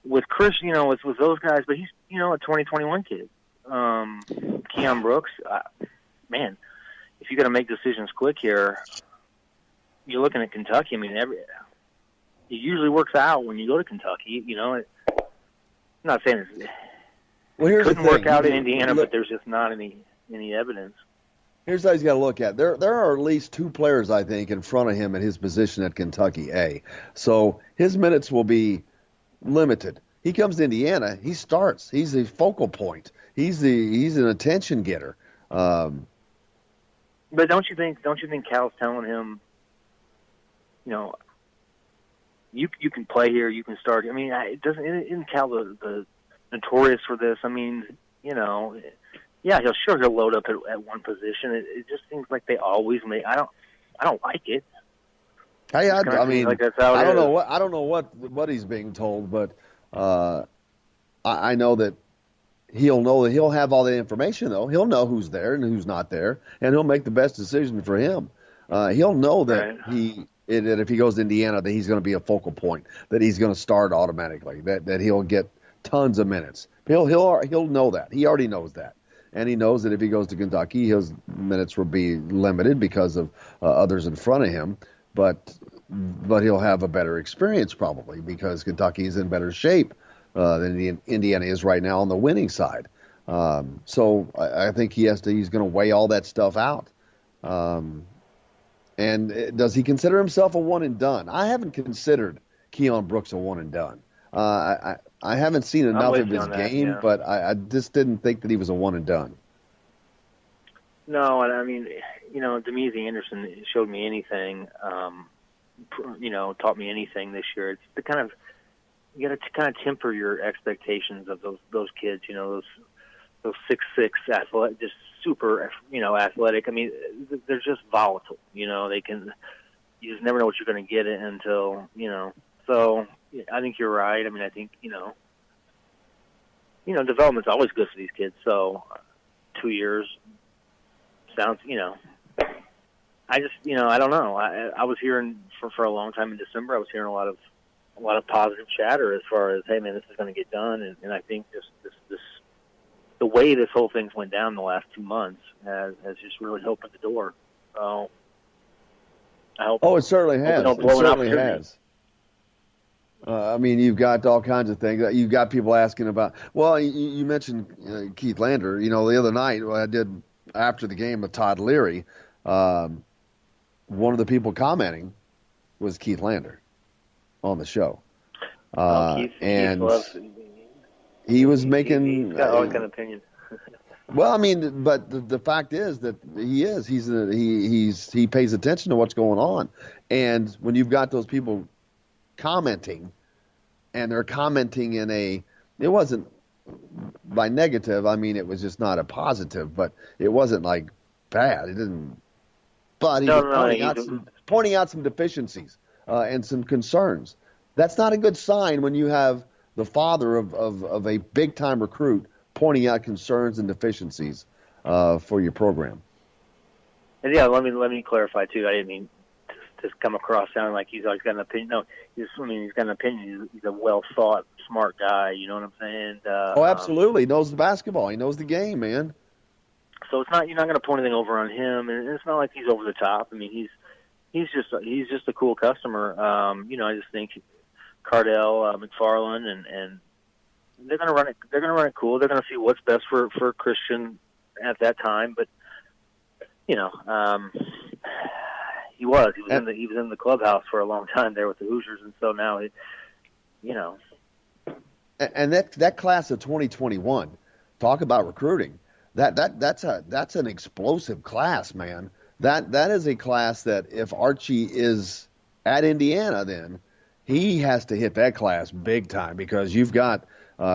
with Chris, with those guys, but he's, a 2021 kid. Keon Brooks, man, if you got to make decisions quick here, you're looking at Kentucky. I mean, it usually works out when you go to Kentucky. I'm not saying it couldn't work out in Indiana, but there's just not any evidence. Here's how he's got to look at it. There are at least 2 players, I think, in front of him at his position at Kentucky A. So his minutes will be limited. He comes to Indiana, he starts. He's the focal point. He's an attention getter. But don't you think Cal's telling him, you can play here, you can start. I mean, isn't Cal the notorious for this? I mean, yeah, he'll load up at one position. It just seems like they always make. I don't like it. Hey, I mean, like that's how I don't know what he's being told, but I know that he'll know that he'll have all the information, though. He'll know who's there and who's not there, and he'll make the best decision for him. He'll know that that if he goes to Indiana, that he's going to be a focal point, that he's going to start automatically, that he'll get tons of minutes. He'll know that. He already knows that. And he knows that if he goes to Kentucky, his minutes will be limited because of others in front of him. But he'll have a better experience probably because Kentucky is in better shape than Indiana is right now on the winning side. So I think he's going to weigh all that stuff out. And does he consider himself a one and done? I haven't considered Keon Brooks a one and done. I haven't seen enough of his game, but I just didn't think that he was a one and done. No, and I mean, Demezy Anderson showed me anything, taught me anything this year. It's the kind of, you got to kind of temper your expectations of those kids, those 6'6" athletic, just super, athletic. I mean, they're just volatile, you just never know what you're going to get until, so I think you're right. I mean, I think, development's always good for these kids. So 2 years sounds, I just, I don't know. I was hearing for a long time in December, I was hearing a lot of positive chatter as far as, hey man, this is going to get done. And I think this the way this whole thing's went down the last 2 months has just really opened the door. So I hope. Oh, it certainly has. It certainly has. I mean, you've got all kinds of things. You've got people asking about. Well, you mentioned Keith Lander. The other night I did after the game with Todd Leary. One of the people commenting was Keith Lander on the show, Keith loves, he was making. He's got always got an opinion. Well, I mean, but the fact is that he pays attention to what's going on, and when you've got those people commenting, and they're commenting it wasn't by negative. I mean, it was just not a positive, but it wasn't like bad. It didn't. But he was pointing out some deficiencies and some concerns. That's not a good sign when you have the father of a big time recruit pointing out concerns and deficiencies for your program. And yeah, let me clarify too. I didn't mean to come across sounding like he's always got an opinion. No, he's got an opinion. He's a well thought, smart guy. You know what I'm saying? Absolutely. He knows the basketball. He knows the game, man. So you're not going to point anything over on him, and it's not like he's over the top. I mean, he's just a cool customer. I just think Cardell, McFarland, and they're going to run it. They're going to run it cool. They're going to see what's best for Christian at that time. But he was in the clubhouse for a long time there with the Hoosiers, and so now And that class of 2021, talk about recruiting. That's an explosive class, man. That is a class that if Archie is at Indiana, then he has to hit that class big time because you've got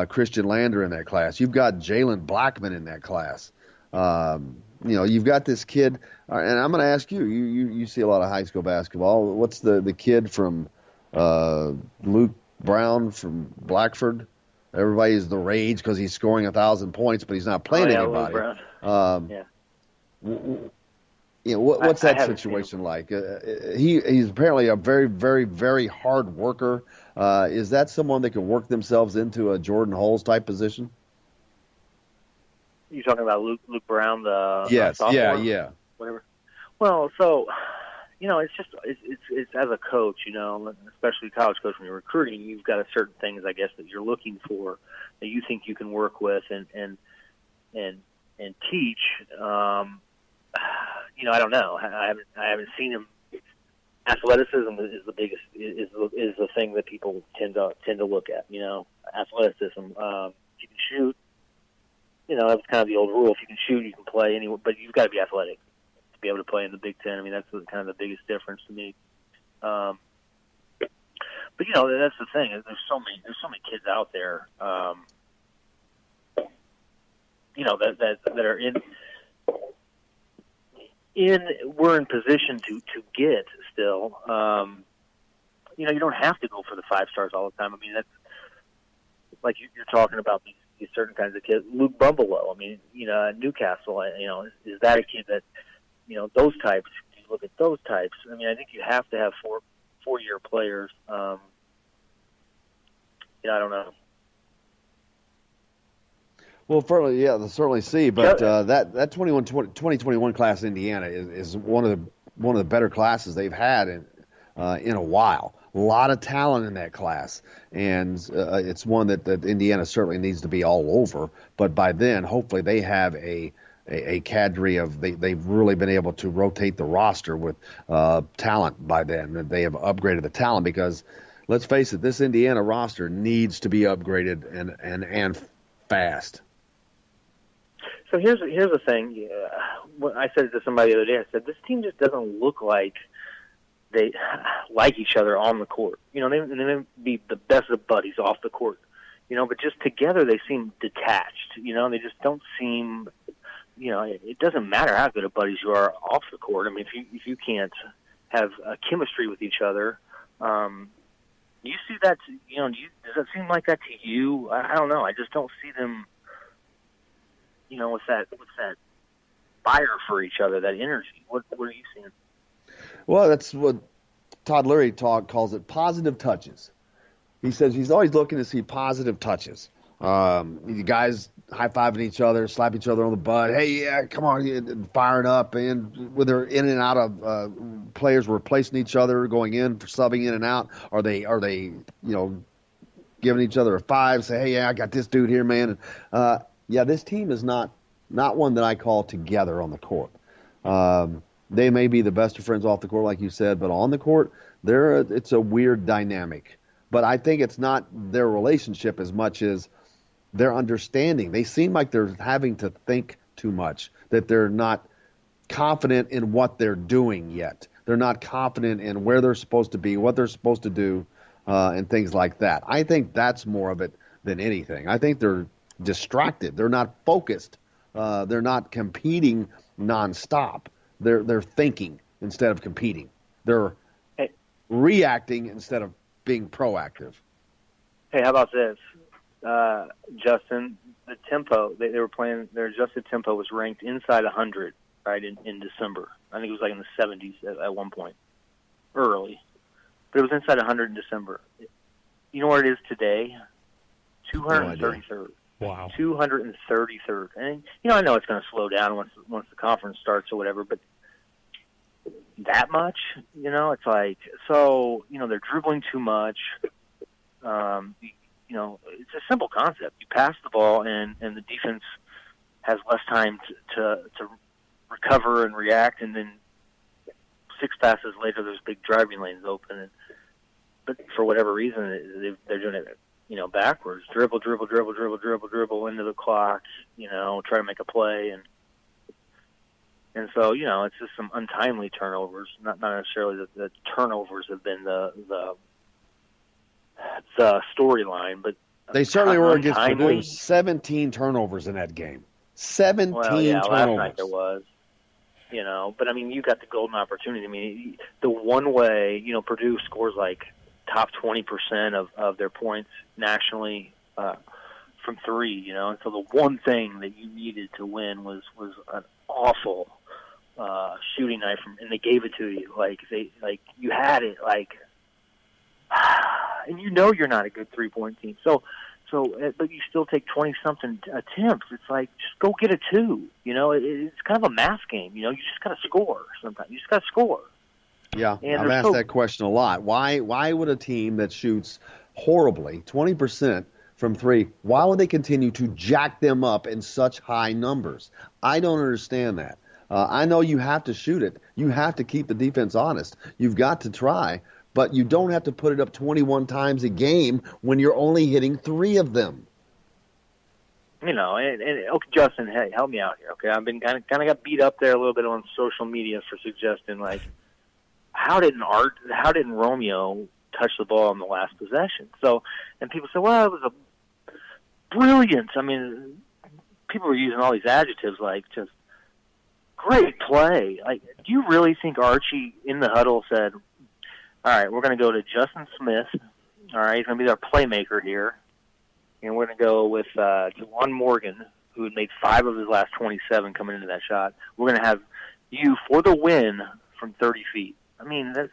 Christian Lander in that class. You've got Jalen Blackman in that class. You've got this kid, and I'm going to ask you. You see a lot of high school basketball. What's the kid from Luke Brown from Blackford? Everybody's the rage because he's scoring 1,000 points, but he's not playing anybody. What's that situation like? He's apparently a very, very, very hard worker. Is that someone that can work themselves into a Jordan Hulls type position? You talking about Luke Brown, the yes, sophomore? yeah, whatever. Well, so it's as a coach, especially college coach, when you're recruiting, you've got certain things, I guess, that you're looking for that you think you can work with and teach. I don't know. I haven't seen him. Athleticism is the biggest is the thing that people tend to look at. Athleticism. If you can shoot, that's kind of the old rule. If you can shoot, you can play anywhere, but you've got to be athletic to be able to play in the Big Ten. I mean, that's kind of the biggest difference to me. But that's the thing. There's so many kids out there, that are we're in position to get still. You don't have to go for the 5 stars all the time. I mean, that's like you're talking about these these certain kinds of kids. Luke Bumblelow, I mean, at Newcastle, is that a kid that, those types? You look at those types. I mean, I think you have to have four-year players. I don't know. Well, they'll certainly see. But that 2021 class in Indiana is one of the better classes they've had in a while. A lot of talent in that class, and it's one that Indiana certainly needs to be all over. But by then, hopefully, they have a cadre of they've really been able to rotate the roster with talent by then. They have upgraded the talent because, let's face it, this Indiana roster needs to be upgraded and fast. So here's the thing. I said it to somebody the other day. I said, this team just doesn't look like they like each other on the court. They may be the best of buddies off the court, but just together they seem detached. They just don't seem, it doesn't matter how good of buddies you are off the court. I mean, if you can't have a chemistry with each other, do you see that, does that seem like that to you? I don't know. I just don't see them, with that fire for each other, that energy. What are you seeing? Well, that's what Todd Leary calls it, positive touches. He says he's always looking to see positive touches. You guys high-fiving each other, slap each other on the butt. Hey, yeah, come on, firing up. And whether in and out of players replacing each other, going in, subbing in and out, are they giving each other a five, say, hey, yeah, I got this dude here, man. And, this team is not one that I call together on the court. They may be the best of friends off the court, like you said, but on the court, it's a weird dynamic. But I think it's not their relationship as much as their understanding. They seem like they're having to think too much, that they're not confident in what they're doing yet. They're not confident in where they're supposed to be, what they're supposed to do, and things like that. I think that's more of it than anything. I think they're distracted. They're not focused. They're not competing nonstop. They're thinking instead of competing. They're reacting instead of being proactive. Hey, how about this, Justin? The tempo they were playing, their adjusted tempo was ranked inside 100, right, in December. I think it was like in the 70s at one point, early, but it was inside 100 in December. You know where it is today? 233rd. Wow. 233rd. And, I know it's going to slow down once the conference starts or whatever, but that much, it's like, so, they're dribbling too much. It's a simple concept. You pass the ball and the defense has less time to recover and react, and then 6 passes later there's big driving lanes open. But for whatever reason, they're doing it backwards. Dribble into the clock, try to make a play. And so, it's just some untimely turnovers. Not necessarily that the turnovers have been the storyline, but they certainly were against Purdue. 17 turnovers in that game. 17 turnovers. Last night there was. But I mean, you got the golden opportunity. I mean, the one way, Purdue scores like top 20% of their points nationally from three, and so the one thing that you needed to win was an awful shooting night and they gave it to you. You had it, and you're not a good 3-point team. So, but you still take 20-something attempts. It's like, just go get a 2. It's kind of a math game. You just got to score sometimes. You just got to score. Yeah, I've asked that question a lot. Why would a team that shoots horribly, 20% from 3, why would they continue to jack them up in such high numbers? I don't understand that. I know you have to shoot it. You have to keep the defense honest. You've got to try, but you don't have to put it up 21 times a game when you're only hitting 3 of them. Okay, Justin, hey, help me out here, okay? I've been kind of got beat up there a little bit on social media for suggesting, how didn't Romeo touch the ball on the last possession? So, and people say, well, it was a brilliant. I mean, people were using all these adjectives like just great play. Do you really think Archie in the huddle said, all right, we're going to go to Justin Smith. All right, he's going to be our playmaker here. and we're going to go with Juwan Morgan, who had made 5 of his last 27 coming into that shot. We're going to have you for the win from 30 feet. I mean, that's,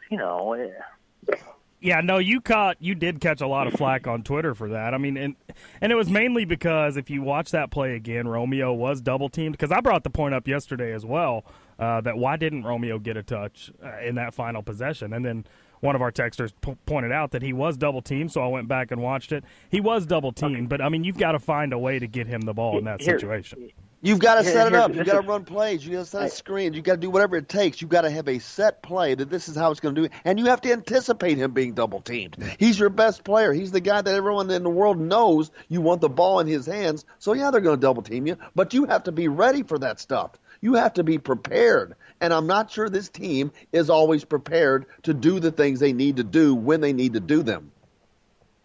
Yeah, no, you did catch a lot of flack on Twitter for that. I mean, and it was mainly because if you watch that play again, Romeo was double-teamed. Because I brought the point up yesterday as well, that why didn't Romeo get a touch in that final possession? And then one of our texters pointed out that he was double-teamed, so I went back and watched it. He was double-teamed, but, I mean, you've got to find a way to get him the ball in that situation. You've got to set it up. You've got to run plays. You've got to set a screen. You've got to do whatever it takes. You've got to have a set play that this is how it's going to do it. And you have to anticipate him being double-teamed. He's your best player. He's the guy that everyone in the world knows you want the ball in his hands. So, yeah, they're going to double-team you. But you have to be ready for that stuff. You have to be prepared. And I'm not sure this team is always prepared to do the things they need to do when they need to do them.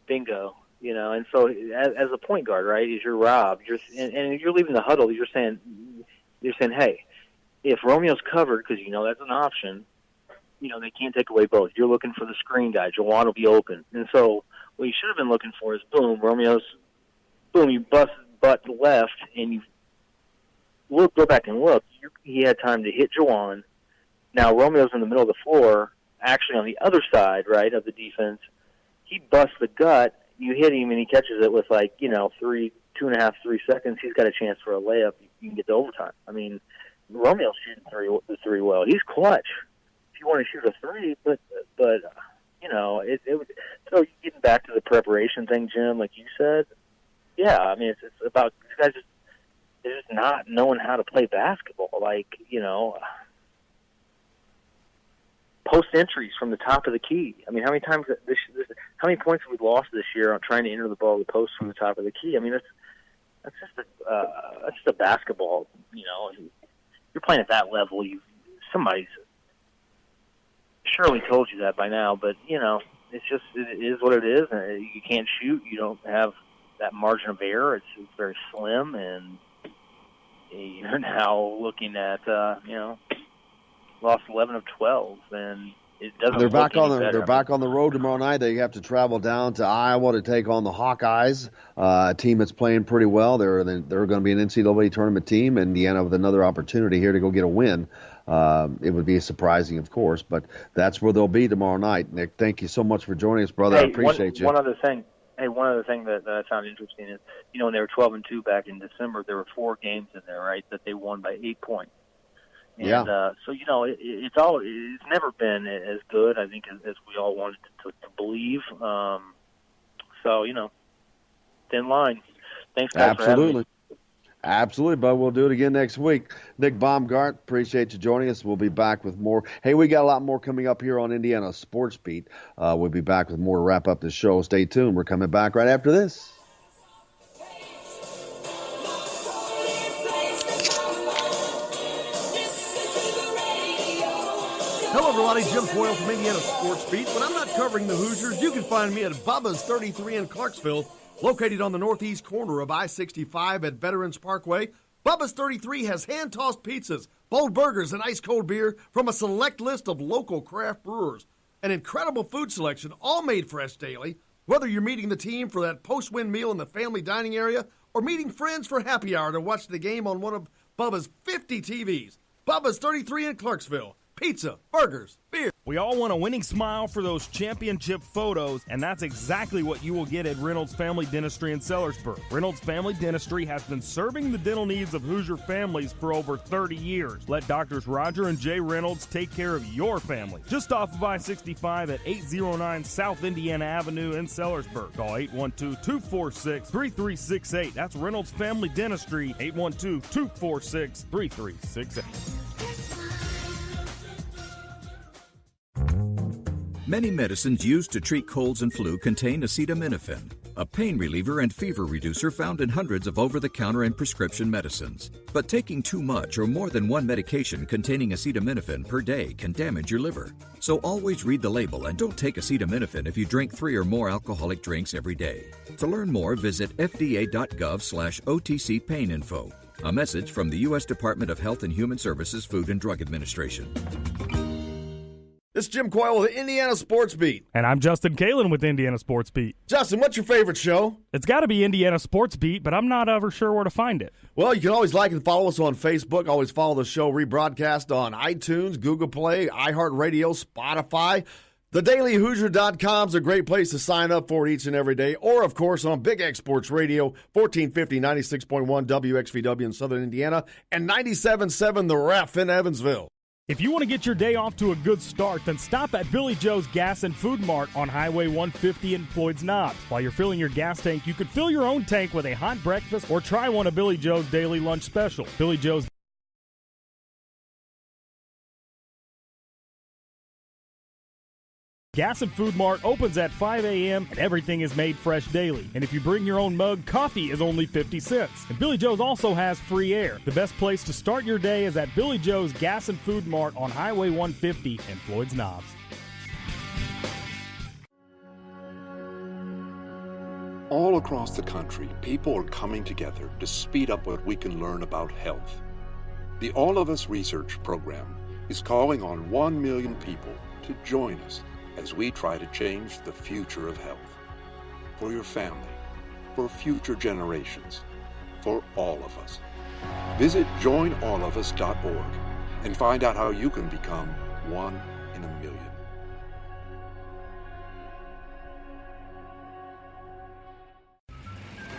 Bingo. And so as a point guard, right, is your Rob, and you're leaving the huddle, you're saying, hey, if Romeo's covered, because that's an option, they can't take away both. You're looking for the screen guy. Juwan will be open. And so what you should have been looking for is, boom, you bust butt left, and you go back and look. He had time to hit Juwan. Now Romeo's in the middle of the floor, actually on the other side, right, of the defense. He busts the gut. You hit him and he catches it with 2.5, 3 seconds. He's got a chance for a layup. You can get to overtime. I mean, Romeo's shooting the three well. He's clutch if you want to shoot a three, but so getting back to the preparation thing, Jim, like you said, yeah, I mean, it's about these guys they're just not knowing how to play basketball. Post entries from the top of the key. I mean, how many points have we lost this year on trying to enter the ball to the post from the top of the key? I mean, that's just a basketball. You're playing at that level. Somebody's surely told you that by now, but it is what it is. You can't shoot. You don't have that margin of error. It's very slim, and you're now looking at lost 11 of 12, and it doesn't. They're back look any better. They're back on the road tomorrow night. They have to travel down to Iowa to take on the Hawkeyes, a team that's playing pretty well. They're going to be an NCAA tournament team. Indiana with another opportunity here to go get a win. It would be surprising, of course, but that's where they'll be tomorrow night. Nick, thank you so much for joining us, brother. I appreciate you. One other thing. Hey, one other thing that I found interesting is, when they were 12-2 back in December, there were 4 games in there, right, that they won by 8 points. And, so, it's never been as good, I think, as we all wanted to believe. Thin line. Thanks, guys, for having me. Absolutely, but we'll do it again next week. Nick Baumgart, appreciate you joining us. We'll be back with more. Hey, we got a lot more coming up here on Indiana Sports Beat. We'll be back with more to wrap up the show. Stay tuned. We're coming back right after this. Hello, everybody. Jim Foyle from Indiana Sports Beat. When I'm not covering the Hoosiers, you can find me at Bubba's 33 in Clarksville, located on the northeast corner of I-65 at Veterans Parkway. Bubba's 33 has hand-tossed pizzas, bold burgers, and ice-cold beer from a select list of local craft brewers. An incredible food selection, all made fresh daily. Whether you're meeting the team for that post-win meal in the family dining area or meeting friends for happy hour to watch the game on one of Bubba's 50 TVs. Bubba's 33 in Clarksville. Pizza, burgers, beer. We all want a winning smile for those championship photos, and that's exactly what you will get at Reynolds Family Dentistry in Sellersburg. Reynolds Family Dentistry has been serving the dental needs of Hoosier families for over 30 years. Let Doctors Roger and Jay Reynolds take care of your family. Just off of I-65 at 809 South Indiana Avenue in Sellersburg. Call 812-246-3368. That's Reynolds Family Dentistry, 812-246-3368. Many medicines used to treat colds and flu contain acetaminophen, a pain reliever and fever reducer found in hundreds of over-the-counter and prescription medicines. But taking too much or more than one medication containing acetaminophen per day can damage your liver. So always read the label and don't take acetaminophen if you drink 3 or more alcoholic drinks every day. To learn more, visit fda.gov/OTC pain info. A message from the U.S. Department of Health and Human Services Food and Drug Administration. This is Jim Coyle with the Indiana Sports Beat. And I'm Justin Kalen with Indiana Sports Beat. Justin, what's your favorite show? It's got to be Indiana Sports Beat, but I'm not ever sure where to find it. Well, you can always like and follow us on Facebook. Always follow the show rebroadcast on iTunes, Google Play, iHeartRadio, Spotify. TheDailyHoosier.com is a great place to sign up for it each and every day. Or, of course, on Big X Sports Radio, 1450, 96.1 WXVW in Southern Indiana, and 97.7 The Ref in Evansville. If you want to get your day off to a good start, then stop at Billy Joe's Gas and Food Mart on Highway 150 in Floyd's Knobs. While you're filling your gas tank, you could fill your own tank with a hot breakfast or try one of Billy Joe's daily lunch special. Billy Joe's Gas and Food Mart opens at 5 a.m. and everything is made fresh daily. And if you bring your own mug, coffee is only 50 cents. And Billy Joe's also has free air. The best place to start your day is at Billy Joe's Gas and Food Mart on Highway 150 in Floyd's Knobs. All across the country, people are coming together to speed up what we can learn about health. The All of Us Research Program is calling on 1 million people to join us as we try to change the future of health. For your family, for future generations, for all of us. Visit joinallofus.org and find out how you can become 1 in a million.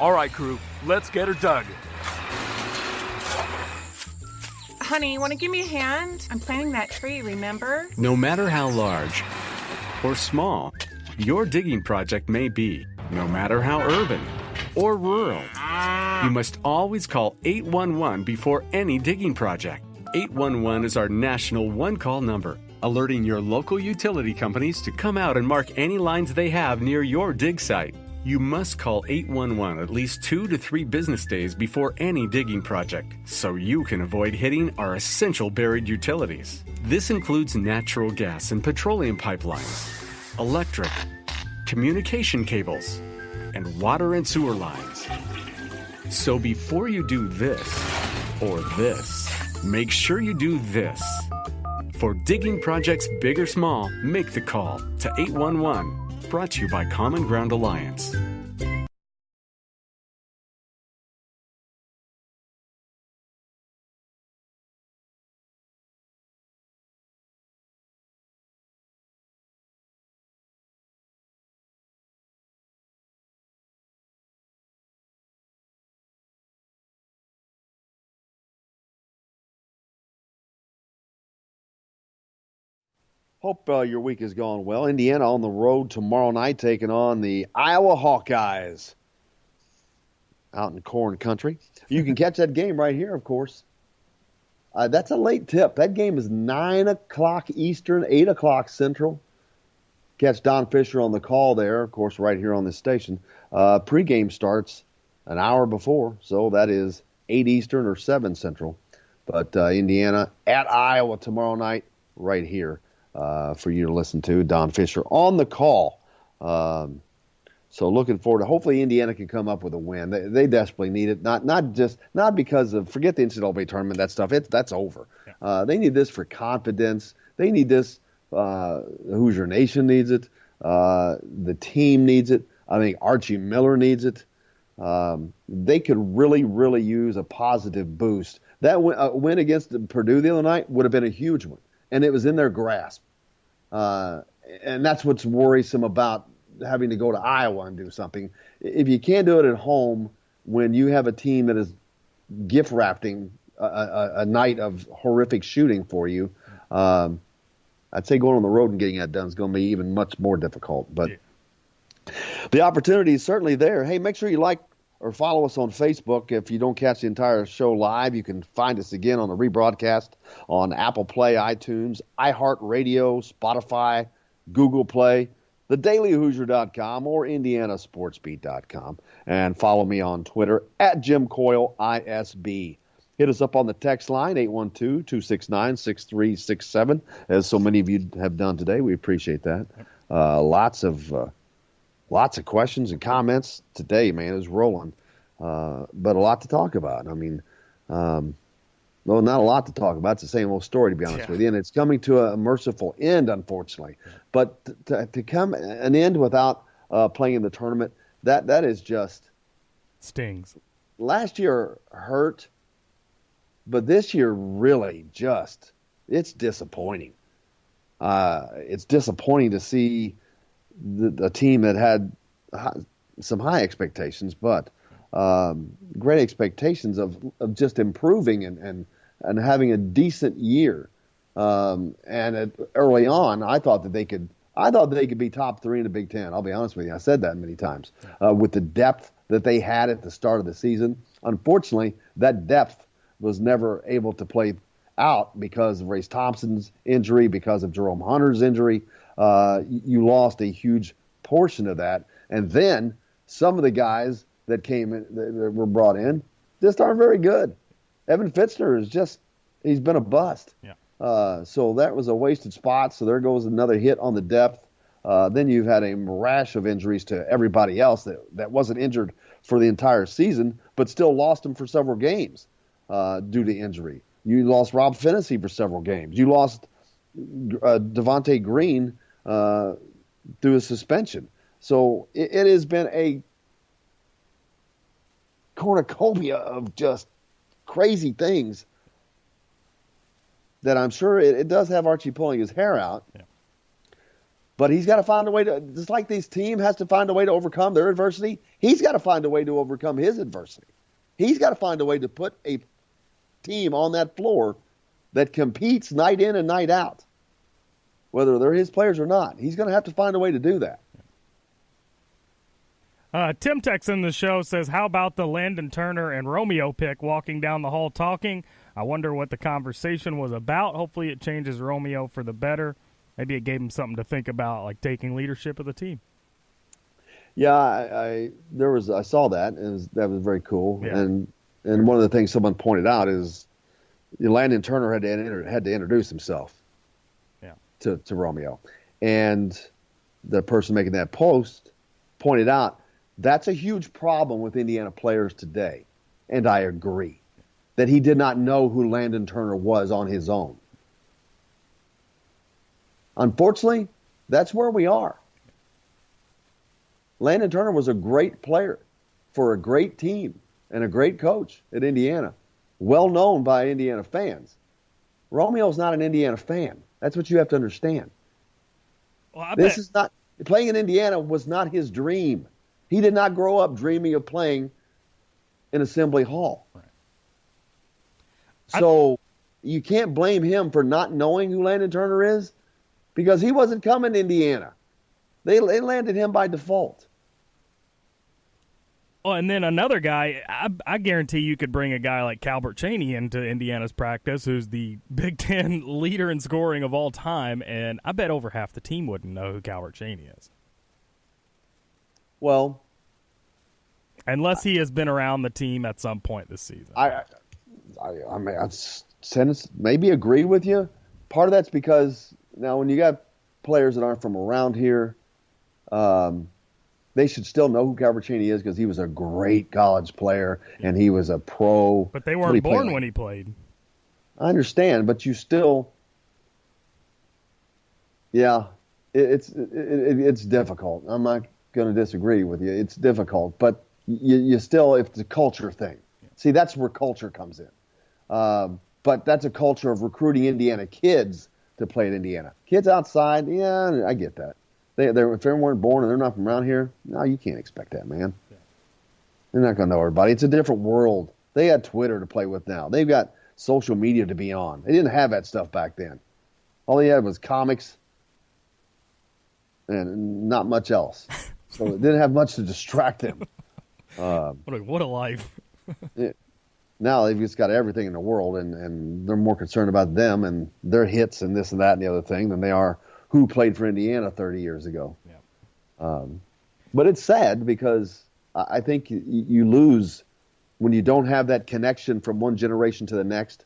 All right, crew, let's get her dug. Honey, want to give me a hand? I'm planting that tree, remember? No matter how large or small your digging project may be, no matter how urban or rural, you must always call 811 before any digging project. 811 is our national one-call number, alerting your local utility companies to come out and mark any lines they have near your dig site. You must call 811 at least 2 to 3 business days before any digging project, so you can avoid hitting our essential buried utilities. This includes natural gas and petroleum pipelines, electric, communication cables, and water and sewer lines. So before you do this or this, make sure you do this. For digging projects big or small, make the call to 811. Brought to you by Common Ground Alliance. Hope your week has gone well. Indiana on the road tomorrow night taking on the Iowa Hawkeyes out in corn country. You can catch that game right here, of course. That's a late tip. That game is 9 o'clock Eastern, 8 o'clock Central. Catch Don Fisher on the call there, of course, right here on this station. Pre-game starts an hour before, so that is 8 Eastern or 7 Central. But Indiana at Iowa tomorrow night right here. For you to listen to, Don Fisher on the call. So looking forward to, hopefully Indiana can come up with a win. They desperately need it. Not because of, forget the NCAA tournament, that stuff. That's over. Yeah. They need this for confidence. They need this. Hoosier Nation needs it. The team needs it. I think Archie Miller needs it. They could really, really use a positive boost. That win against Purdue the other night would have been a huge one. And it was in their grasp. And that's what's worrisome about having to go to Iowa and do something. If you can't do it at home when you have a team that is gift-wrapping a night of horrific shooting for you, I'd say going on the road and getting that done is going to be even much more difficult. But the opportunity is certainly there. Hey, make sure you like or follow us on Facebook. If you don't catch the entire show live, you can find us again on the rebroadcast on Apple Play, iTunes, iHeartRadio, Spotify, Google Play, thedailyhoosier.com, or indianasportsbeat.com. And follow me on Twitter at Jim Coyle, ISB. Hit us up on the text line, 812-269-6367, as so many of you have done today. We appreciate that. Lots of questions and comments today, man. It's rolling. But a lot to talk about. I mean, Well, not a lot to talk about. It's the same old story, to be honest with you. And it's coming to a merciful end, unfortunately. But to come an end without playing in the tournament, that is just stings. Last year hurt, but this year really just, it's disappointing. It's disappointing to see the team that had some high expectations, but great expectations of just improving and having a decent year. Early on, I thought that they could be top 3 in the Big Ten. I'll be honest with you. I said that many times. With the depth that they had at the start of the season, unfortunately, that depth was never able to play out because of Race Thompson's injury, because of Jerome Hunter's injury. You lost a huge portion of that. And then some of the guys that came in, that were brought in, just aren't very good. Evan Fitzner he's been a bust. Yeah. So that was a wasted spot. So there goes another hit on the depth. Then you've had a rash of injuries to everybody else that wasn't injured for the entire season, but still lost them for several games due to injury. You lost Rob Finney for several games. You lost Devontae Green through a suspension. So it has been a cornucopia of just crazy things that I'm sure it does have Archie pulling his hair out. Yeah. But he's got to find a way to, just like this team has to find a way to overcome their adversity, he's got to find a way to overcome his adversity. He's got to find a way to put a team on that floor that competes night in and night out, whether they're his players or not. He's going to have to find a way to do that. Tim Tex in the show says, how about the Landon Turner and Romeo pick walking down the hall talking? I wonder what the conversation was about. Hopefully it changes Romeo for the better. Maybe it gave him something to think about, like taking leadership of the team. Yeah, I saw that, and that was very cool. Yeah. And one of the things someone pointed out is Landon Turner had to introduce himself to Romeo. And the person making that post pointed out that's a huge problem with Indiana players today. And I agree that he did not know who Landon Turner was on his own. Unfortunately, that's where we are. Landon Turner was a great player for a great team and a great coach at Indiana, well known by Indiana fans. Romeo's not an Indiana fan. That's what you have to understand. Well, this is not playing in Indiana was not his dream. He did not grow up dreaming of playing in Assembly Hall. Right. So you can't blame him for not knowing who Landon Turner is because he wasn't coming to Indiana. They landed him by default. Well, and then another guy, I guarantee you could bring a guy like Calbert Chaney into Indiana's practice, who's the Big Ten leader in scoring of all time, and I bet over half the team wouldn't know who Calbert Chaney is. Well, unless he has been around the team at some point this season. I mean, I'd maybe agree with you. Part of that's because now when you got players that aren't from around here, they should still know who Calbert Chaney is because he was a great college player and he was a pro. But they weren't born when he played. I understand, but you still, it's difficult. I'm not going to disagree with you. It's difficult, but you still, if it's a culture thing. See, that's where culture comes in. But that's a culture of recruiting Indiana kids to play at Indiana. Kids outside, yeah, I get that. If they weren't born and they're not from around here, no, you can't expect that, man. Yeah. They're not going to know everybody. It's a different world. They had Twitter to play with now. They've got social media to be on. They didn't have that stuff back then. All they had was comics and not much else. So it didn't have much to distract them. What a life. Now they've just got everything in the world, and they're more concerned about them and their hits and this and that and the other thing than they are who played for Indiana 30 years ago. Yeah. But it's sad because I think you lose when you don't have that connection from one generation to the next.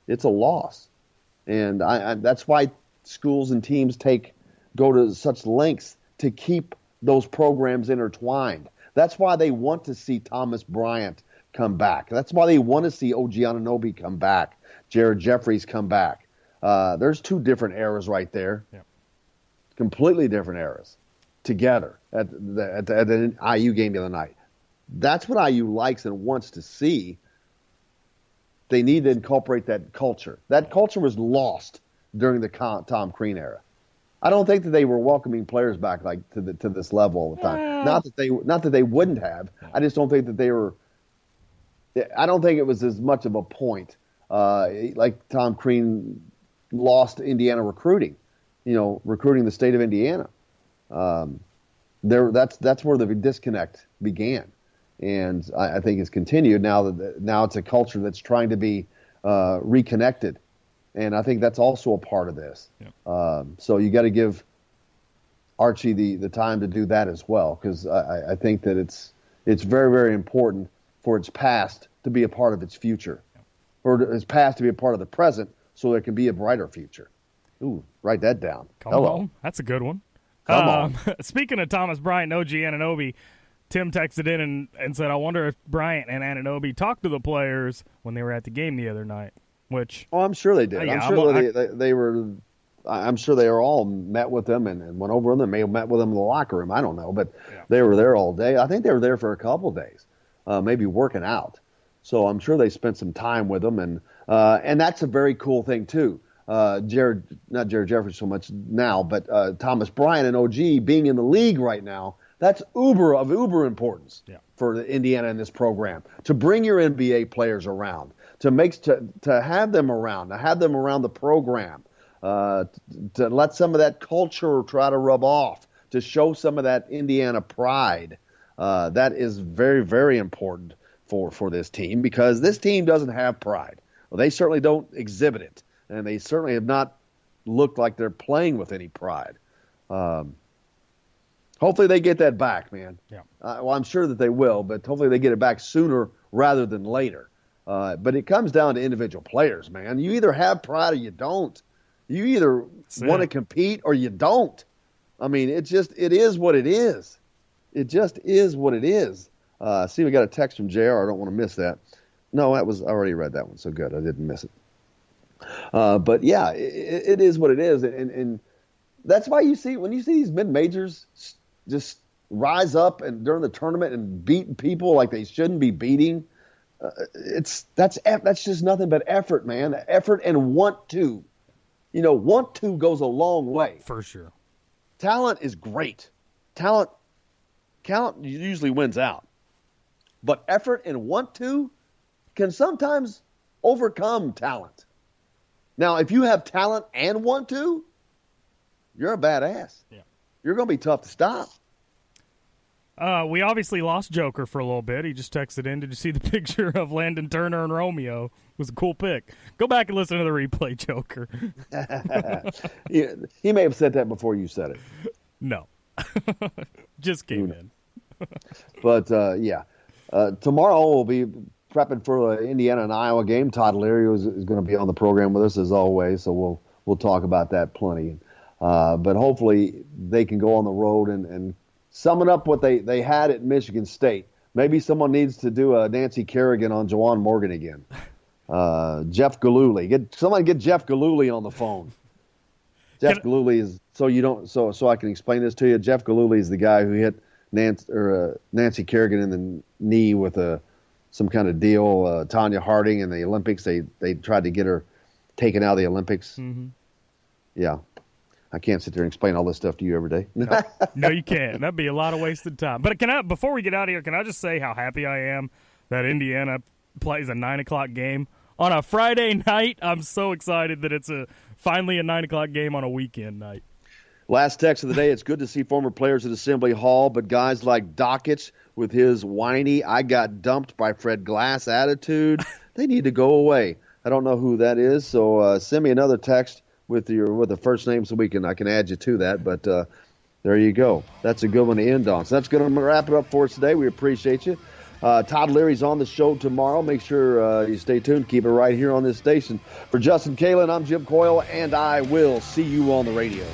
It's a loss. And that's why schools and teams go to such lengths to keep those programs intertwined. That's why they want to see Thomas Bryant come back. That's why they want to see OG Anunoby come back. Jared Jeffries come back. There's two different eras right there. Yeah. Completely different eras together at the IU game the other night. That's what IU likes and wants to see. They need to incorporate that culture. That culture was lost during the Tom Crean era. I don't think that they were welcoming players back like to this level all the time. Not that they wouldn't have. I just don't think that they were. I don't think it was as much of a point. Like Tom Crean lost Indiana recruiting, recruiting the state of Indiana. That's where the disconnect began, and I think it's continued now it's a culture that's trying to be reconnected. And I think that's also a part of this. Yeah. So you got to give Archie the time to do that as well, because I think that it's very, very important for its past to be a part of its future, or its past to be a part of the present, so there can be a brighter future. Ooh, write that down. Come on. That's a good one. Come on. Speaking of Thomas Bryant and OG Anunoby, Tim texted in and said, I wonder if Bryant and Anunoby talked to the players when they were at the game the other night. I'm sure they did. Yeah, I'm sure they were. I'm sure they were all met with them and went over them. May have met with them in the locker room. I don't know, but they were there all day. I think they were there for a couple of days, maybe working out. So I'm sure they spent some time with them, and that's a very cool thing too. Not Jared Jeffries so much now, but Thomas Bryant and OG being in the league right now. That's uber importance for Indiana in this program, to bring your NBA players around. To have them around, the program, to let some of that culture try to rub off, to show some of that Indiana pride. That is very, very important for this team, because this team doesn't have pride. Well, they certainly don't exhibit it, and they certainly have not looked like they're playing with any pride. Hopefully they get that back, man. Yeah. Well, I'm sure that they will, but hopefully they get it back sooner rather than later. But it comes down to individual players, man. You either have pride or you don't. You either want to compete or you don't. I mean, it is what it is. It just is what it is. See, we got a text from JR. I don't want to miss that. No, I already read that one, so good. I didn't miss it. But yeah, it is what it is. And that's why when you see these mid-majors just rise up and during the tournament and beat people like they shouldn't be beating, that's just nothing but effort, man. Effort and want to. Want to goes a long way. For sure. Talent is great. Talent usually wins out. But effort and want to can sometimes overcome talent. Now, if you have talent and want to, you're a badass. Yeah. You're going to be tough to stop. We obviously lost Joker for a little bit. He just texted in. Did you see the picture of Landon Turner and Romeo? It was a cool pic. Go back and listen to the replay, Joker. He may have said that before you said it. No. Just came in. But, tomorrow we'll be prepping for the Indiana and Iowa game. Todd Leary is going to be on the program with us as always, so we'll talk about that plenty. But hopefully they can go on the road and summing up what they had at Michigan State. Maybe someone needs to do a Nancy Kerrigan on Juwan Morgan again. Jeff Gillooly. Somebody get Jeff Gillooly on the phone. Jeff Gillooly is so I can explain this to you. Jeff Gillooly is the guy who hit Nancy Kerrigan in the knee with some kind of deal. Tanya Harding in the Olympics. They tried to get her taken out of the Olympics. Mm-hmm. Yeah. I can't sit there and explain all this stuff to you every day. No, you can't. That'd be a lot of wasted time. But before we get out of here, can I just say how happy I am that Indiana plays a 9 o'clock game on a Friday night? I'm so excited that it's finally a 9 o'clock game on a weekend night. Last text of the day, it's good to see former players at Assembly Hall, but guys like Dockich with his whiny, I got dumped by Fred Glass attitude, they need to go away. I don't know who that is, so send me another text with the first name so I can add you to that. But there you go. That's a good one to end on. So that's going to wrap it up for us today. We appreciate you. Todd Leary's on the show tomorrow. Make sure you stay tuned. Keep it right here on this station. For Justin Kalen, I'm Jim Coyle, and I will see you on the radio.